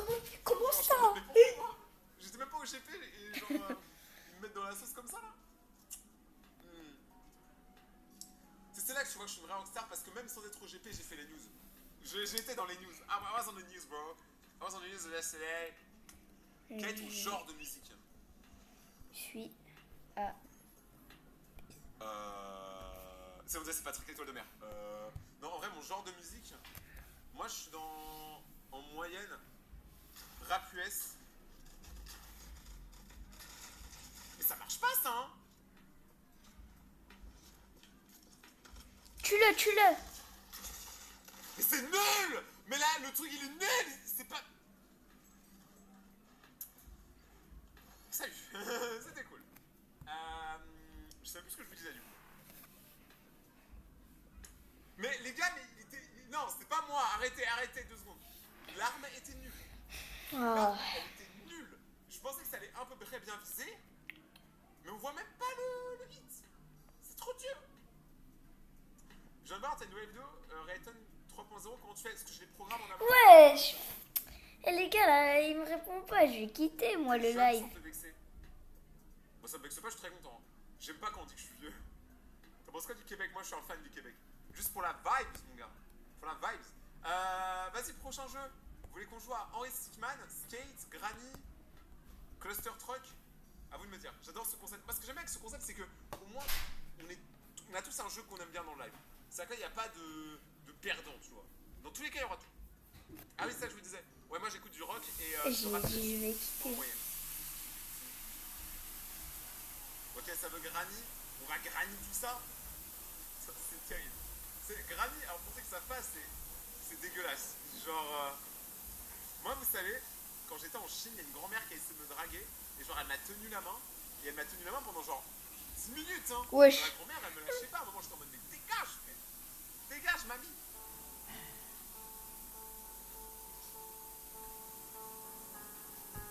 Comment ça? Mais pourquoi? J'étais même pas au GP et genre, ils me mettent dans la sauce comme ça là. C'est là que tu vois que je suis une vraie rockstar parce que même sans être au GP, j'ai fait les news. J'ai été dans les news. I was on the news, bro. I was on the news yesterday. Quel est ton genre de musique? Je suis à... C'est vrai, c'est Patrick l'étoile de mer. Non, en vrai, mon genre de musique, moi je suis en moyenne rap US. Et ça marche pas ça, hein. Tue-le, tue-le. Mais c'est nul. Mais là, le truc, il est nul. C'est pas... Salut. C'était cool. Je sais plus ce que je vous disais du coup. Mais les gars, mais il était... Non, c'était pas moi. Arrêtez 2 secondes. L'arme était nulle. Oh. L'arme, elle était nulle. Je pensais que ça allait un peu près bien viser. Mais on voit même pas le hit. C'est trop dur. Je viens de voir, t'as une nouvelle vidéo, Rayton 3.0, comment tu fais? Est-ce que je les programme en avance? Ouais. Et les gars, là, ils me répondent pas. Je vais quitter, moi, le live. Sans te vexer. Moi, ça me vexe pas, je suis très content. J'aime pas quand on dit que je suis vieux. T'en penses quoi du Québec? Moi, je suis un fan du Québec. Juste pour la vibes, mon gars. Pour la vibes. Vas-y, prochain jeu. Vous voulez qu'on joue à Henry Stickman, Skate, Granny, Cluster Truck? À vous de me dire. J'adore ce concept. Parce que j'aime bien avec ce concept, c'est que au moins, on a tous un jeu qu'on aime bien dans le live. C'est-à-dire qu'il n'y a pas de perdant, tu vois. Dans tous les cas, il y aura tout. Ah oui, c'est ça que je vous disais. Ouais, moi j'écoute du rock et Je vais quitter. Ok, ça veut Granny. On va Granny tout ça. C'est terrible. Granny, alors pour que ça fasse, c'est dégueulasse. Genre, moi vous savez, quand j'étais en Chine, il y a une grand-mère qui a essayé de me draguer. Et genre elle m'a tenu la main. Et elle m'a tenu la main pendant genre 10 minutes, hein. Wesh. La grand-mère, elle me lâchait pas. À un moment, j'étais en mode, mais dégage, frère. Dégage, mamie.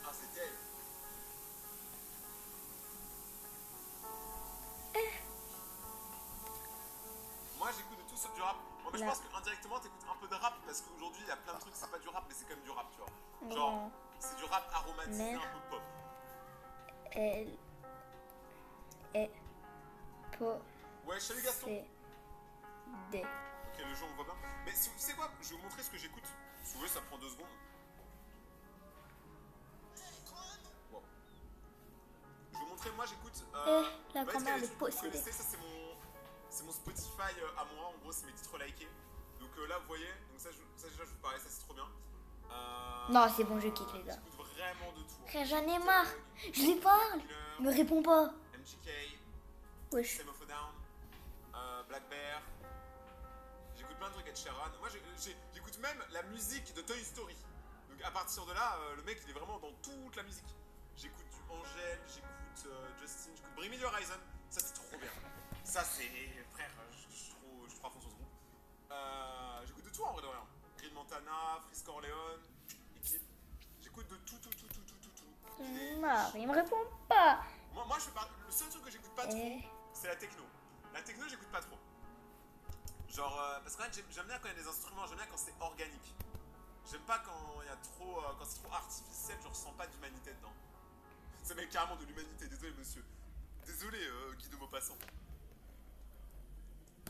Ah, c'est elle. Moi, j'écoute de tout sauf du rap. Moi, mais je pense qu'indirectement, t'écoutes un peu de rap parce qu'aujourd'hui, il y a plein de trucs, c'est pas du rap, mais c'est quand même du rap, tu vois. Genre, c'est du rap aromatisé, un peu pop. Elle est po. Ouais, salut Gaston. D. Ok, le jeu, on voit bien. Mais tu sais quoi? Je vais vous montrer ce que j'écoute. Si vous voulez, ça prend 2 secondes. Wow. Je vais vous montrer, moi, j'écoute. La grand-mère est possédée. Ça, c'est mon Spotify à moi. En gros, c'est mes titres likés. Donc là, vous voyez. Donc ça déjà, je vous parlais, ça, c'est trop bien. Non, c'est bon, je quitte, les gars. J'écoute vraiment de tout. Frère, j'en ai marre. Je lui parle. Il me répond pas. MGK. Wesh. System of a Down, Black Bear. J'écoute plein de trucs, Ed Sheeran. Moi, j'écoute même la musique de Toy Story. Donc à partir de là, le mec, il est vraiment dans toute la musique. J'écoute du Angèle, j'écoute Justin, j'écoute Bring Me The Horizon. Ça, c'est trop bien. Ça, c'est... Frère, je suis trop à fond sur ce groupe. J'écoute de tout, en vrai de rien. Green Montana, Frisk Orleans, Équipe. J'écoute de tout. Marre, il me répond pas. Moi, je fais pas... Le seul truc que j'écoute pas trop, c'est la techno. La techno, j'écoute pas trop. Genre, parce que j'aime bien quand il y a des instruments, j'aime bien quand c'est organique. J'aime pas quand il y a trop, quand c'est trop artificiel, je ressens pas d'humanité dedans. Ça met carrément de l'humanité, désolé monsieur. Désolé Guy de Maupassant.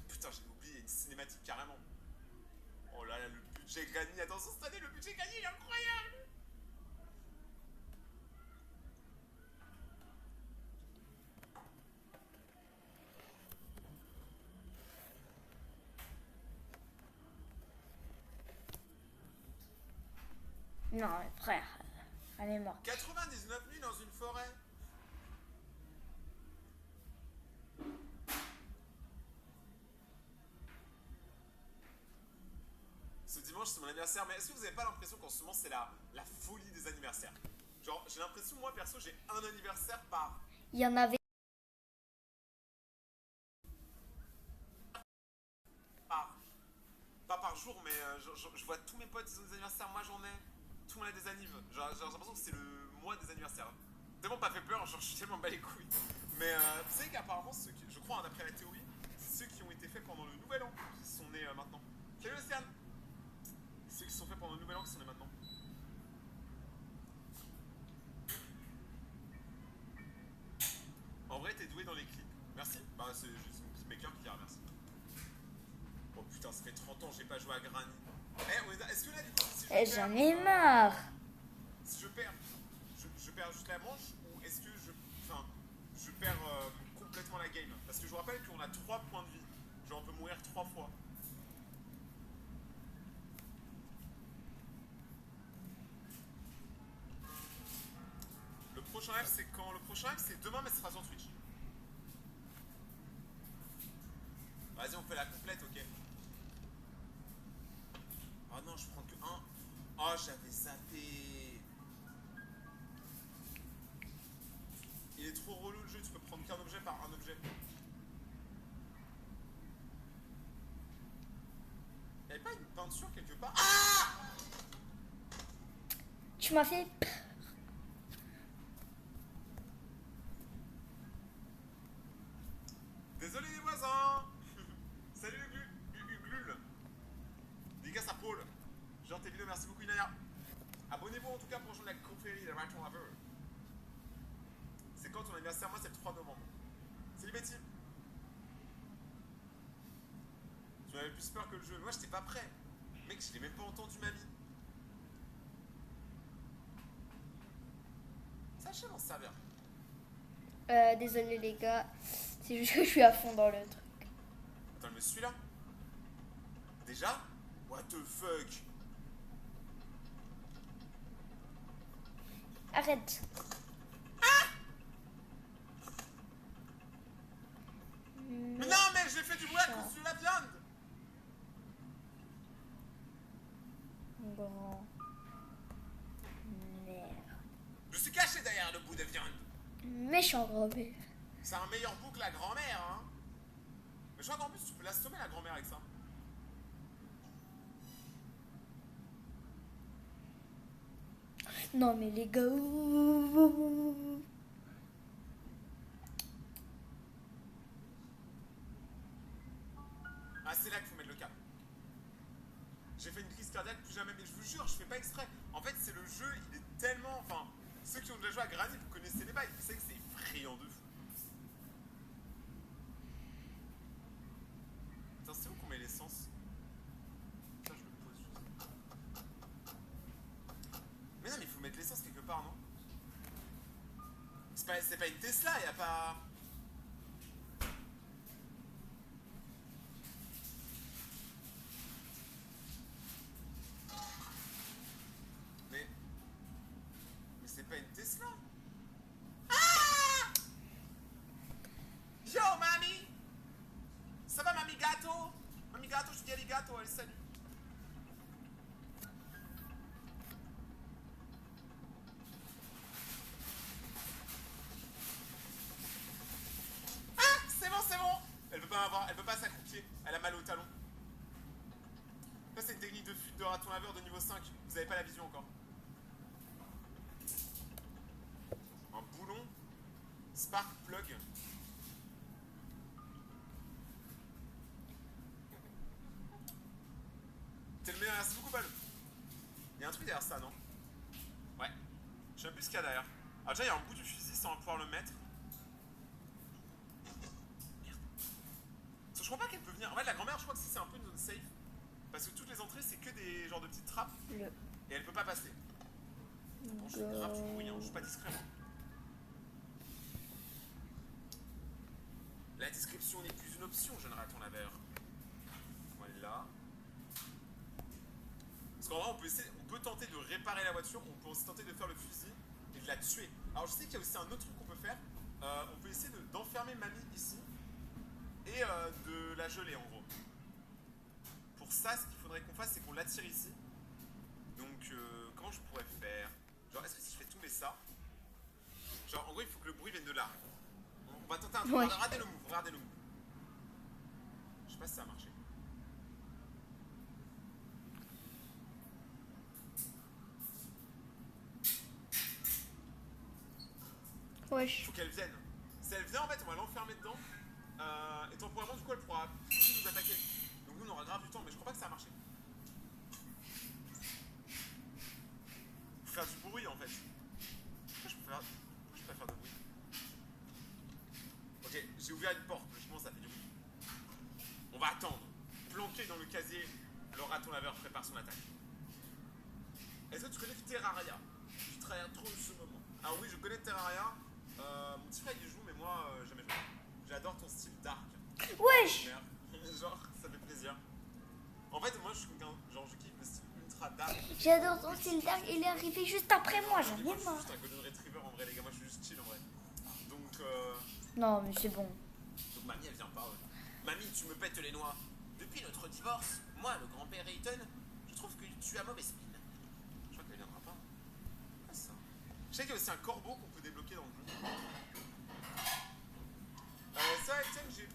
Putain, j'ai oublié, une cinématique carrément. Oh là là, le budget gagné, attention cette année, le budget gagné, il est incroyable. Non, mais frère, elle est morte. 99 nuits dans une forêt. Ce dimanche, c'est mon anniversaire, mais est-ce que vous avez pas l'impression qu'en ce moment, c'est la folie des anniversaires? Genre, j'ai l'impression, moi, perso, j'ai un anniversaire par... Il y en avait. Pas par jour, mais je vois tous mes potes, ils ont des anniversaires, moi j'en ai. Tout le monde a des annives. J'ai l'impression que c'est le mois des anniversaires. Tellement pas fait peur, genre je suis tellement bas les couilles. Mais tu sais qu'apparemment, je crois, d'après la théorie, c'est ceux qui ont été faits pendant le nouvel an qui sont nés maintenant. Salut Océane! Ceux qui sont faits pendant le nouvel an qui sont nés maintenant. En vrai, t'es doué dans les clips. Merci. Bah, c'est juste une beatmaker qui remercie. Oh putain, ça fait 30 ans que j'ai pas joué à Granny. Est-ce que là, du coup, si J'en ai marre. Si je perds, je perds juste la manche ou est-ce que je perds complètement la game? Parce que je vous rappelle qu'on a 3 points de vie. Genre on peut mourir 3 fois. Le prochain live c'est quand? Le prochain live c'est demain mais ce sera sur Twitch. Vas-y, on fait la complète, ok. Oh non, je prends que un. Oh, j'avais zappé. Il est trop relou le jeu, tu peux prendre qu'un objet par un objet. Y'avait pas une peinture quelque part? Ah! Tu m'as fait peur. Désolé les voisins. Salut le glul. Dédicace à Paul. Genre tes vidéos, merci beaucoup Inaya. Abonnez-vous en tout cas pour rejoindre la confrérie, la Raton Lover. C'est quand ton anniversaire? Moi c'est le 3 novembre. Salut Betty. Tu m'avais plus peur que le jeu. Moi j'étais pas prêt. Mec, je l'ai même pas entendu ma vie. Sachez m'en servir. Désolé les gars, c'est juste que je suis à fond dans le truc. Attends, je me suis là. Déjà? What the fuck? Arrête. Mais non, mais j'ai fait du bruit à cause de la viande. Grand. Merde. Je suis caché derrière le bout de viande. Méchant grand-mère. C'est un meilleur bout que la grand-mère, hein. Mais je crois qu'en plus, tu peux l'assommer la grand-mère avec ça. Non mais les gars. Ah, c'est là qu'il faut mettre le cap. J'ai fait une crise cardiaque plus jamais, mais je vous jure, je fais pas exprès. En fait, c'est le jeu, il est tellement. Enfin, ceux qui ont déjà joué à Granny, vous connaissez les bails, vous savez que c'est effrayant de fou. Putain, c'est où qu'on met l'essence? Putain, je me pose juste. Mais non, mais il faut mettre l'essence quelque part, non? C'est pas une Tesla, y a pas. Mais c'est pas une Tesla. Ah! Yo, mamie! Ça va, mamie gâteau? Mamie gâteau, je dis arigato, allez, salut. Ah, c'est bon, c'est bon. Elle peut pas m'avoir, elle peut pas s'accroupir. Elle a mal au talon. Ça, c'est une technique de fuite de raton laveur de niveau 5. Vous avez pas la vision encore. Un boulon. Spark plug. T'es le meilleur, merci beaucoup, Balou. Il y a un truc derrière ça, non? Ouais. Je sais même plus ce qu'il y a derrière. Ah, déjà, il y a un bout du fusil sans pouvoir le mettre. Merde. Parce que je crois pas qu'elle peut venir. En fait, la grand-mère, je crois que c'est un peu une zone safe. Parce que toutes les entrées, c'est que des genres de petites trappes. Et elle peut pas passer. Attends, je fais grave du bruit, hein. Je suis pas discret, moi. La description n'est plus une option, jeune raton laveur. Voilà. Parce qu'en vrai, on peut tenter de réparer la voiture, on peut aussi tenter de faire le fusil et de la tuer. Alors je sais qu'il y a aussi un autre truc qu'on peut faire. On peut essayer d'enfermer mamie ici et de la geler en gros. Pour ça, ce qu'il faudrait qu'on fasse, c'est qu'on l'attire ici. Donc comment je pourrais faire? Genre, est-ce que si je fais tomber ça, genre en gros il faut que le bruit vienne de là. On va tenter un truc. Ouais. Regardez le move, regardez le move. Je sais pas si ça a marché. Wesh. Faut qu'elle vienne. Si elle vient, en fait, on va l'enfermer dedans. Et temporairement, du coup, elle pourra plus nous attaquer. Donc nous, on aura grave du temps, mais je crois pas que ça a marché. Faut faire du bruit, en fait. Pourquoi je peux pas faire de bruit? Ok, j'ai ouvert une porte, logiquement, ça fait du bruit. On va attendre. Planqué dans le casier, le raton laveur prépare son attaque. Est-ce que tu connais Terraria? Tu travailles trop de ce moment. Alors oui, je connais Terraria. Mon petit frère il y joue, mais moi jamais joué. J'adore ton style dark. Wesh. Genre, ça fait plaisir. En fait, moi je suis quelqu'un, genre je kiffe le style ultra dark. J'adore ton style dark. Il est arrivé juste après moi. J'en ai Moi, je suis marre. juste un golden retriever en vrai, les gars. Moi je suis juste chill en vrai. Donc Non mais c'est bon. mamie elle vient pas. Ouais. Mamie, tu me pètes les noix. Depuis notre divorce, moi, le grand-père Hayton, je trouve que tu as mauvaise mine. Je crois qu'elle viendra pas. Ah, ça. Je sais qu'il y a aussi un corbeau qu'on peut débloquer dans le jeu. Ça, Etienne,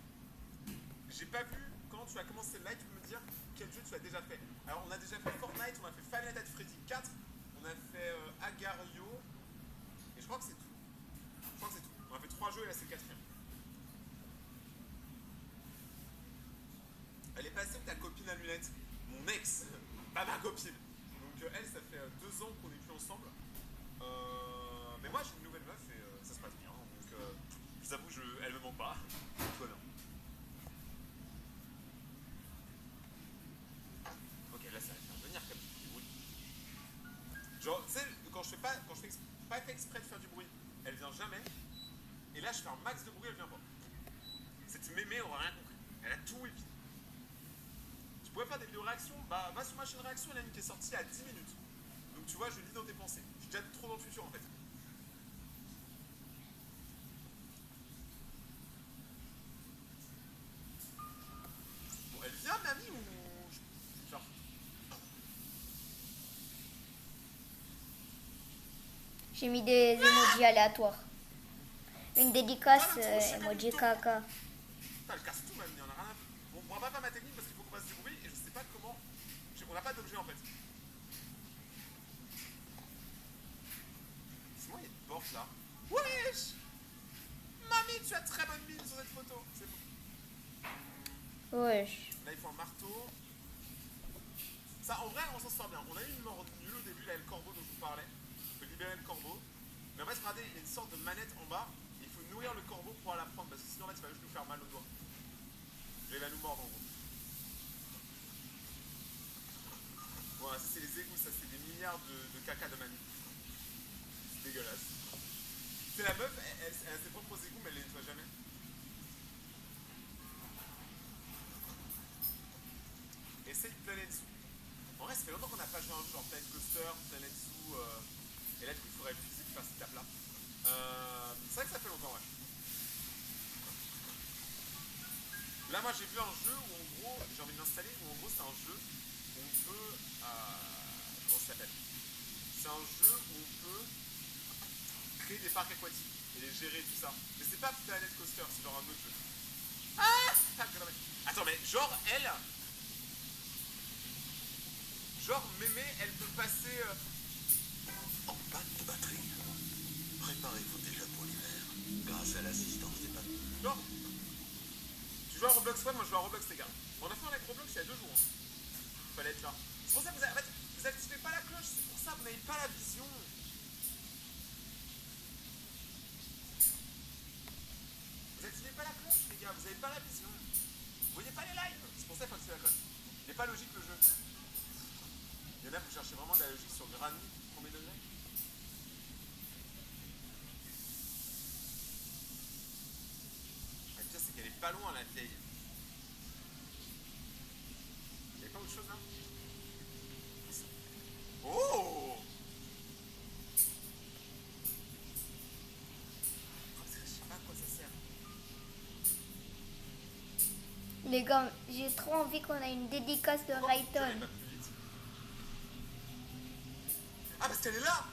j'ai pas vu quand tu as commencé le live, tu peux me dire quel jeu tu as déjà fait. Alors, on a déjà fait Fortnite, on a fait Final Fantasy Freddy 4, on a fait Agario, et je crois que c'est tout. Je crois que c'est tout. On a fait 3 jeux et là c'est le 4ème. Elle est passée où ta copine à lunettes? Mon ex, pas ma copine. Donc elle, ça fait 2 ans qu'on n'est plus ensemble. Mais moi j'ai une nouvelle meuf et ça se passe bien. Donc je vous avoue, elle me ment pas. Tout va bien. Ok, là ça va faire venir comme du bruit. Genre, tu sais, quand je fais pas fait exprès de faire du bruit, elle vient jamais. Et là je fais un max de bruit, elle vient pas. Cette mémé aura rien compris. Elle a tout épié. Tu pourrais faire des vidéos réactions, bah va sur ma chaîne réaction, il y en a une qui est sortie à 10 minutes. Donc tu vois, je lis dans tes pensées. Je suis déjà trop dans le futur en fait. Bon, elle vient, mamie, ou... Genre... J'ai mis des emojis aléatoires. Une dédicace, Voilà, emoji caca. Putain, elle casse tout, mamie, on a rien à... Bon, on va pas ma technique parce qu'il faut qu'on fasse du bruit et je sais pas comment... On n'a pas d'objet en fait. C'est moi, il y a une porte là. Wesh! Mamie, tu as très bonne mine sur cette photo. C'est bon. Wesh. Là, il faut un marteau. Ça, en vrai, on s'en sort bien. On a eu une mort nulle au début, là, le corbeau dont je vous parlais. On peut libérer le corbeau. Mais en fait, regardez, il y a une sorte de manette en bas. Il faut nourrir le corbeau pour la prendre. Parce que sinon, en fait, il va juste nous faire mal au doigt. Il va nous mordre en gros. Voilà, ça, c'est les égouts. Ça, c'est des milliards de caca de mamie. C'est dégueulasse. C'est la meuf, elle a ses propres égouts, mais elle les nettoie jamais. Essaye Planet Zoo. En vrai, ça fait longtemps qu'on n'a pas joué à un jeu genre Planet Coaster, Planet Zoo, et là, du coup, il faudrait plus faire cette étape là. C'est vrai que ça fait longtemps, ouais. Là, moi, j'ai vu un jeu où, en gros, j'ai envie de l'installer, où, en gros, c'est un jeu où on peut... comment ça s'appelle? C'est un jeu où on peut créer des parcs aquatiques et les gérer, tout ça. Mais c'est pas Planet Coaster, c'est genre un autre jeu. Ah! Attends, mais genre, elle... Genre, mémé, elle peut passer... En panne de batterie. Préparez-vous déjà pour l'hiver, grâce à l'assistance des batteries. Genre, tu joues à Roblox, ouais, moi je joue à Roblox, les gars. On a fait un avec Roblox il y a 2 jours. Hein. Fallait être là. C'est pour ça que en fait, vous activez pas la cloche, c'est pour ça que vous n'avez pas la vision. Vous activez pas la cloche, les gars, vous n'avez pas la vision. Vous voyez pas les lives, c'est pour ça qu'il faut activer la cloche. Il n'est pas logique le jeu. Il y en a, vous cherchez vraiment de la logique sur Granny, premier degré. Le pire, c'est qu'elle est pas loin, la vieille. Il n'y avait pas autre chose là? Oh! Je sais pas à quoi ça sert. Les gars, j'ai trop envie qu'on ait une dédicace de Rayton. Ah, parce qu'elle est là!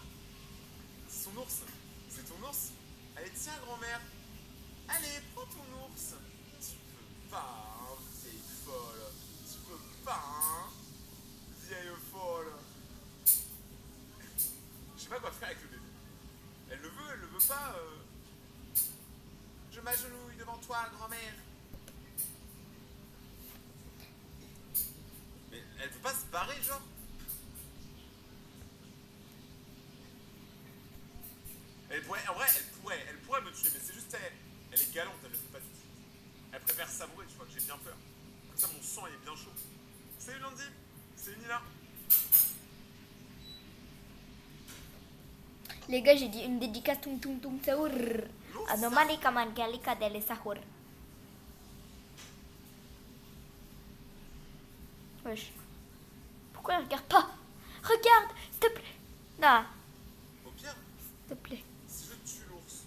C'est son ours. C'est ton ours. Allez, tiens, grand-mère. Allez, prends ton ours. Tu peux pas, hein, vieille folle. Tu peux pas, hein, vieille folle. Je sais pas quoi faire avec le bébé. Elle le veut pas. Je m'agenouille devant toi, grand-mère. Mais elle peut pas se barrer, genre? En vrai, elle pourrait me tuer, mais c'est juste elle est galante, elle le fait pas tout de suite. Elle préfère savourer, tu vois, que j'ai bien peur. Comme ça, mon sang il est bien chaud. Salut Landy, c'est Nina. Les gars, j'ai dit une dédicace tung tung tung sahur. Anomali kaman kalika dele sahur. Wesh. Pourquoi elle regarde pas? Regarde, s'il te plaît. Non, Au pire, s'il te plaît. si je tue l'ours,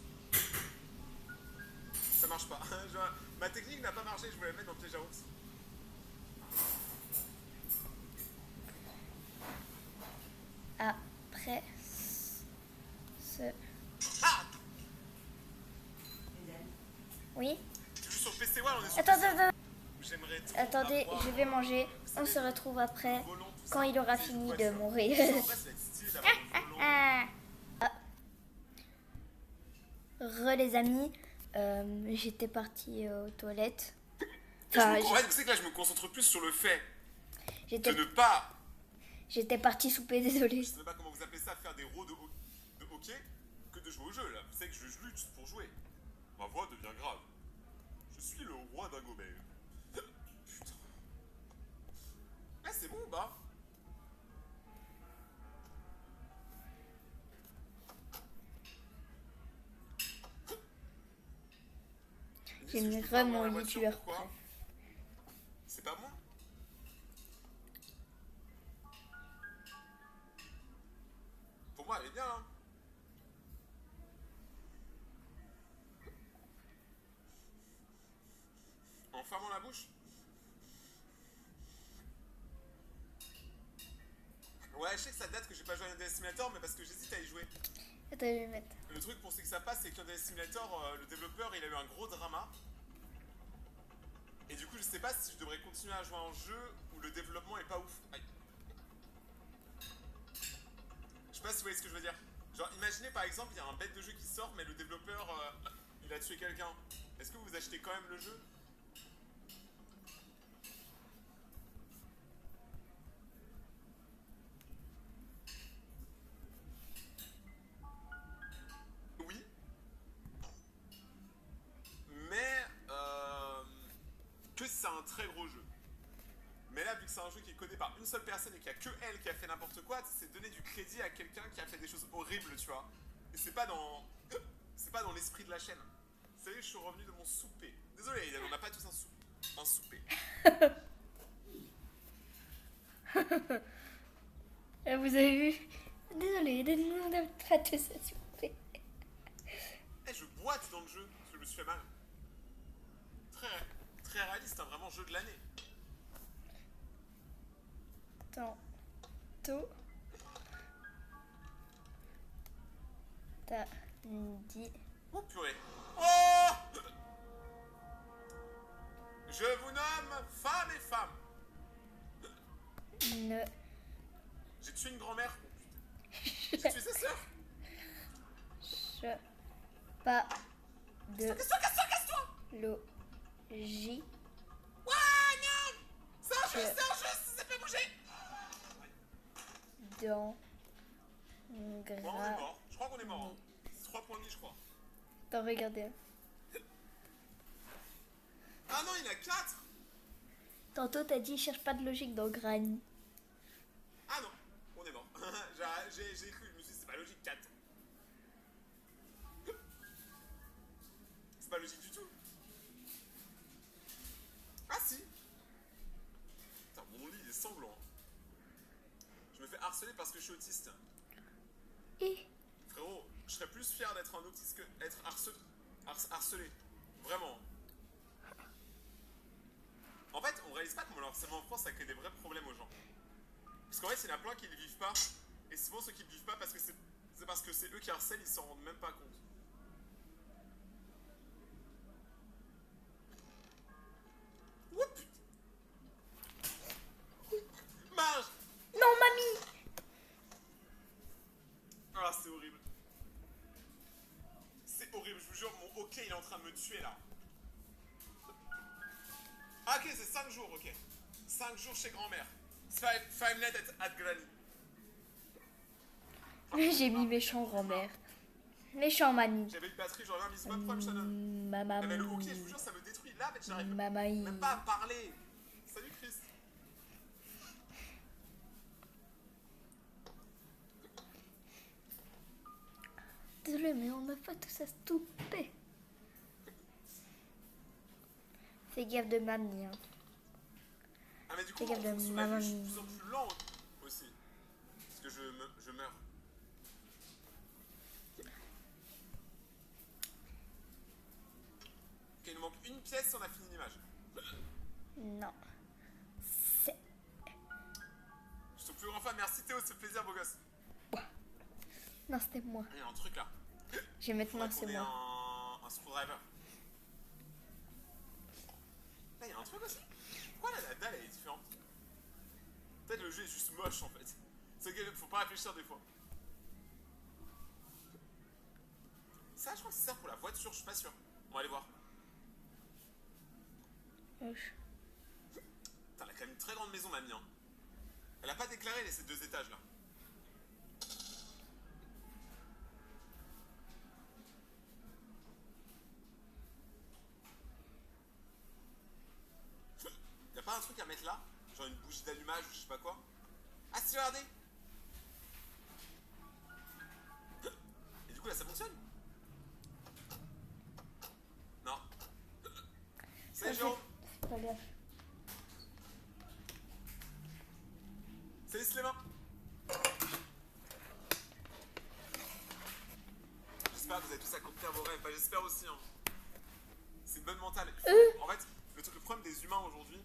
ça marche pas. Genre, ma technique n'a pas marché, je voulais la mettre dans le piège à ours. Après ce... Ah! Oui? Tu joues sur PC, ouais, on est sur Attends, PC. attends. J'aimerais trop Attendez, avoir, je vais manger. vous On savez, se retrouve après, le volant, tout quand ça. il aura C'est fini une de voiture. mourir. Ça, en vrai, ça va être stylé d'avoir le volant. Les amis, j'étais partie aux toilettes. Enfin, Enfin, ouais, vous savez que là, je me concentre plus sur le fait de j'étais ne pas, j'étais partie souper, désolée. je sais même pas comment vous appelez ça, faire des rows de hockey, que de jouer au jeu, là. Vous savez que je lutte pour jouer. Ma voix devient grave. Je suis le roi d'Agobert. Putain. Ah, c'est bon, bah. J'ai mis Est-ce que je peux pas avoir vraiment la une voiture, tueur pourquoi près. C'est pas moi. Pour moi, elle est bien, hein. En fermant la bouche. Ouais, je sais que ça date que j'ai pas joué à un Simulator, mais parce que j'hésite à y jouer. Attends, je vais mettre. Le truc pour ceux que ça passe, c'est qu'un Simulator, le développeur, il a eu un gros drama. Et du coup, je sais pas si je devrais continuer à jouer à un jeu où le développement est pas ouf. Aïe. Je sais pas si vous voyez ce que je veux dire. Genre, imaginez par exemple, il y a un bête de jeu qui sort, mais le développeur, il a tué quelqu'un. Est-ce que vous achetez quand même le jeu? Oui. Mais, que c'est un très gros jeu. Mais là, vu que c'est un jeu qui est codé par une seule personne et qu'il n'y a que elle qui a fait n'importe quoi, c'est donner du crédit à quelqu'un qui a fait des choses horribles, tu vois. Et c'est pas dans l'esprit de la chaîne. Vous savez, je suis revenu de mon souper. Désolé, on n'a pas tous un souper. Vous avez vu? Désolée, on n'a pas tout ça, s'il vous plaît. Eh, je boite dans le jeu, parce que je me suis fait mal. Très, très réaliste, hein, vraiment jeu de l'année. Tantôt, t'as dit... Oh purée. Oh! Je vous nomme femme et femme. Ne... J'ai tué une grand-mère. J'ai tué sa sœur. Pas de Casse-toi. logique Ouais, non. C'est un jeu, ça peut bouger. dans Bon, on est mort. Je crois qu'on est mort. Hein. C'est 3 points de vie, je crois. Attends, regardez. Ah non, il y en a 4. Tantôt, t'as dit cherche pas de logique dans Granny. Ah non, on est mort. J'ai cru, je me suis dit, c'est pas logique, 4. C'est pas logique du tout. Ah si. Putain, mon lit, il est sanglant. Je me fais harceler parce que je suis autiste. Et Frérot, je serais plus fier d'être un autiste que d'être harcelé. Vraiment. En fait, on réalise pas comment le harcèlement en France, ça crée des vrais problèmes aux gens. Parce qu'en fait, il y en a plein qui ne le vivent pas. Et souvent, ceux qui ne le vivent pas, c'est parce que c'est eux qui harcèlent, ils s'en rendent même pas compte. Oh putain. Marge. non, mamie. Ah, c'est horrible. C'est horrible, je vous jure, mon hockey, il est en train de me tuer, là. Ah, ok, c'est 5 jours, ok. 5 jours chez grand-mère. 5 nights at Granny. J'ai mis méchant grand-mère. Méchant mamie. J'avais une batterie, genre là, mais c'est pas de problème, ça donne. Maman. Ah, mais le hockey, je vous jure, ça me détruit. Là, mais j'arrive Maman. même pas à parler. Salut, Chris. Désolé, mais on n'a pas tous à stopper. Fais gaffe de mamie. Hein. Ah, mais du coup, Fais gaffe en de fonction de la vie, je suis maman. de plus en plus lent aussi. Parce que je meurs. Ok, une pièce et on a fini l'image. Non. C'est... Je suis ton plus grand fan, merci Théo, c'est plaisir, beau gosse. Non, c'était moi. Il y a un truc là. J'ai maintenant, Faudrait c'est qu'on ait moi. un screwdriver. Là, il y a un truc aussi. Pourquoi là, la dalle elle est différente? Peut-être le jeu est juste moche en fait. C'est qu'il faut pas réfléchir des fois. Ça, je crois que ça sert pour la voiture, je suis pas sûr. On va aller voir. Wesh. Putain, elle a quand même une très grande maison, mamie. Hein. Elle a pas déclaré ces 2 étages là. Y'a pas un truc à mettre là? Genre une bougie d'allumage ou je sais pas quoi? Ah si, regardez! Et du coup là ça fonctionne? Non. Salut Jérôme! Fais pas gaffe. Salut Sléma! J'espère que vous avez tous accompli vos rêves. Bah, j'espère aussi. Hein. C'est une bonne mentale. En fait, le problème des humains aujourd'hui,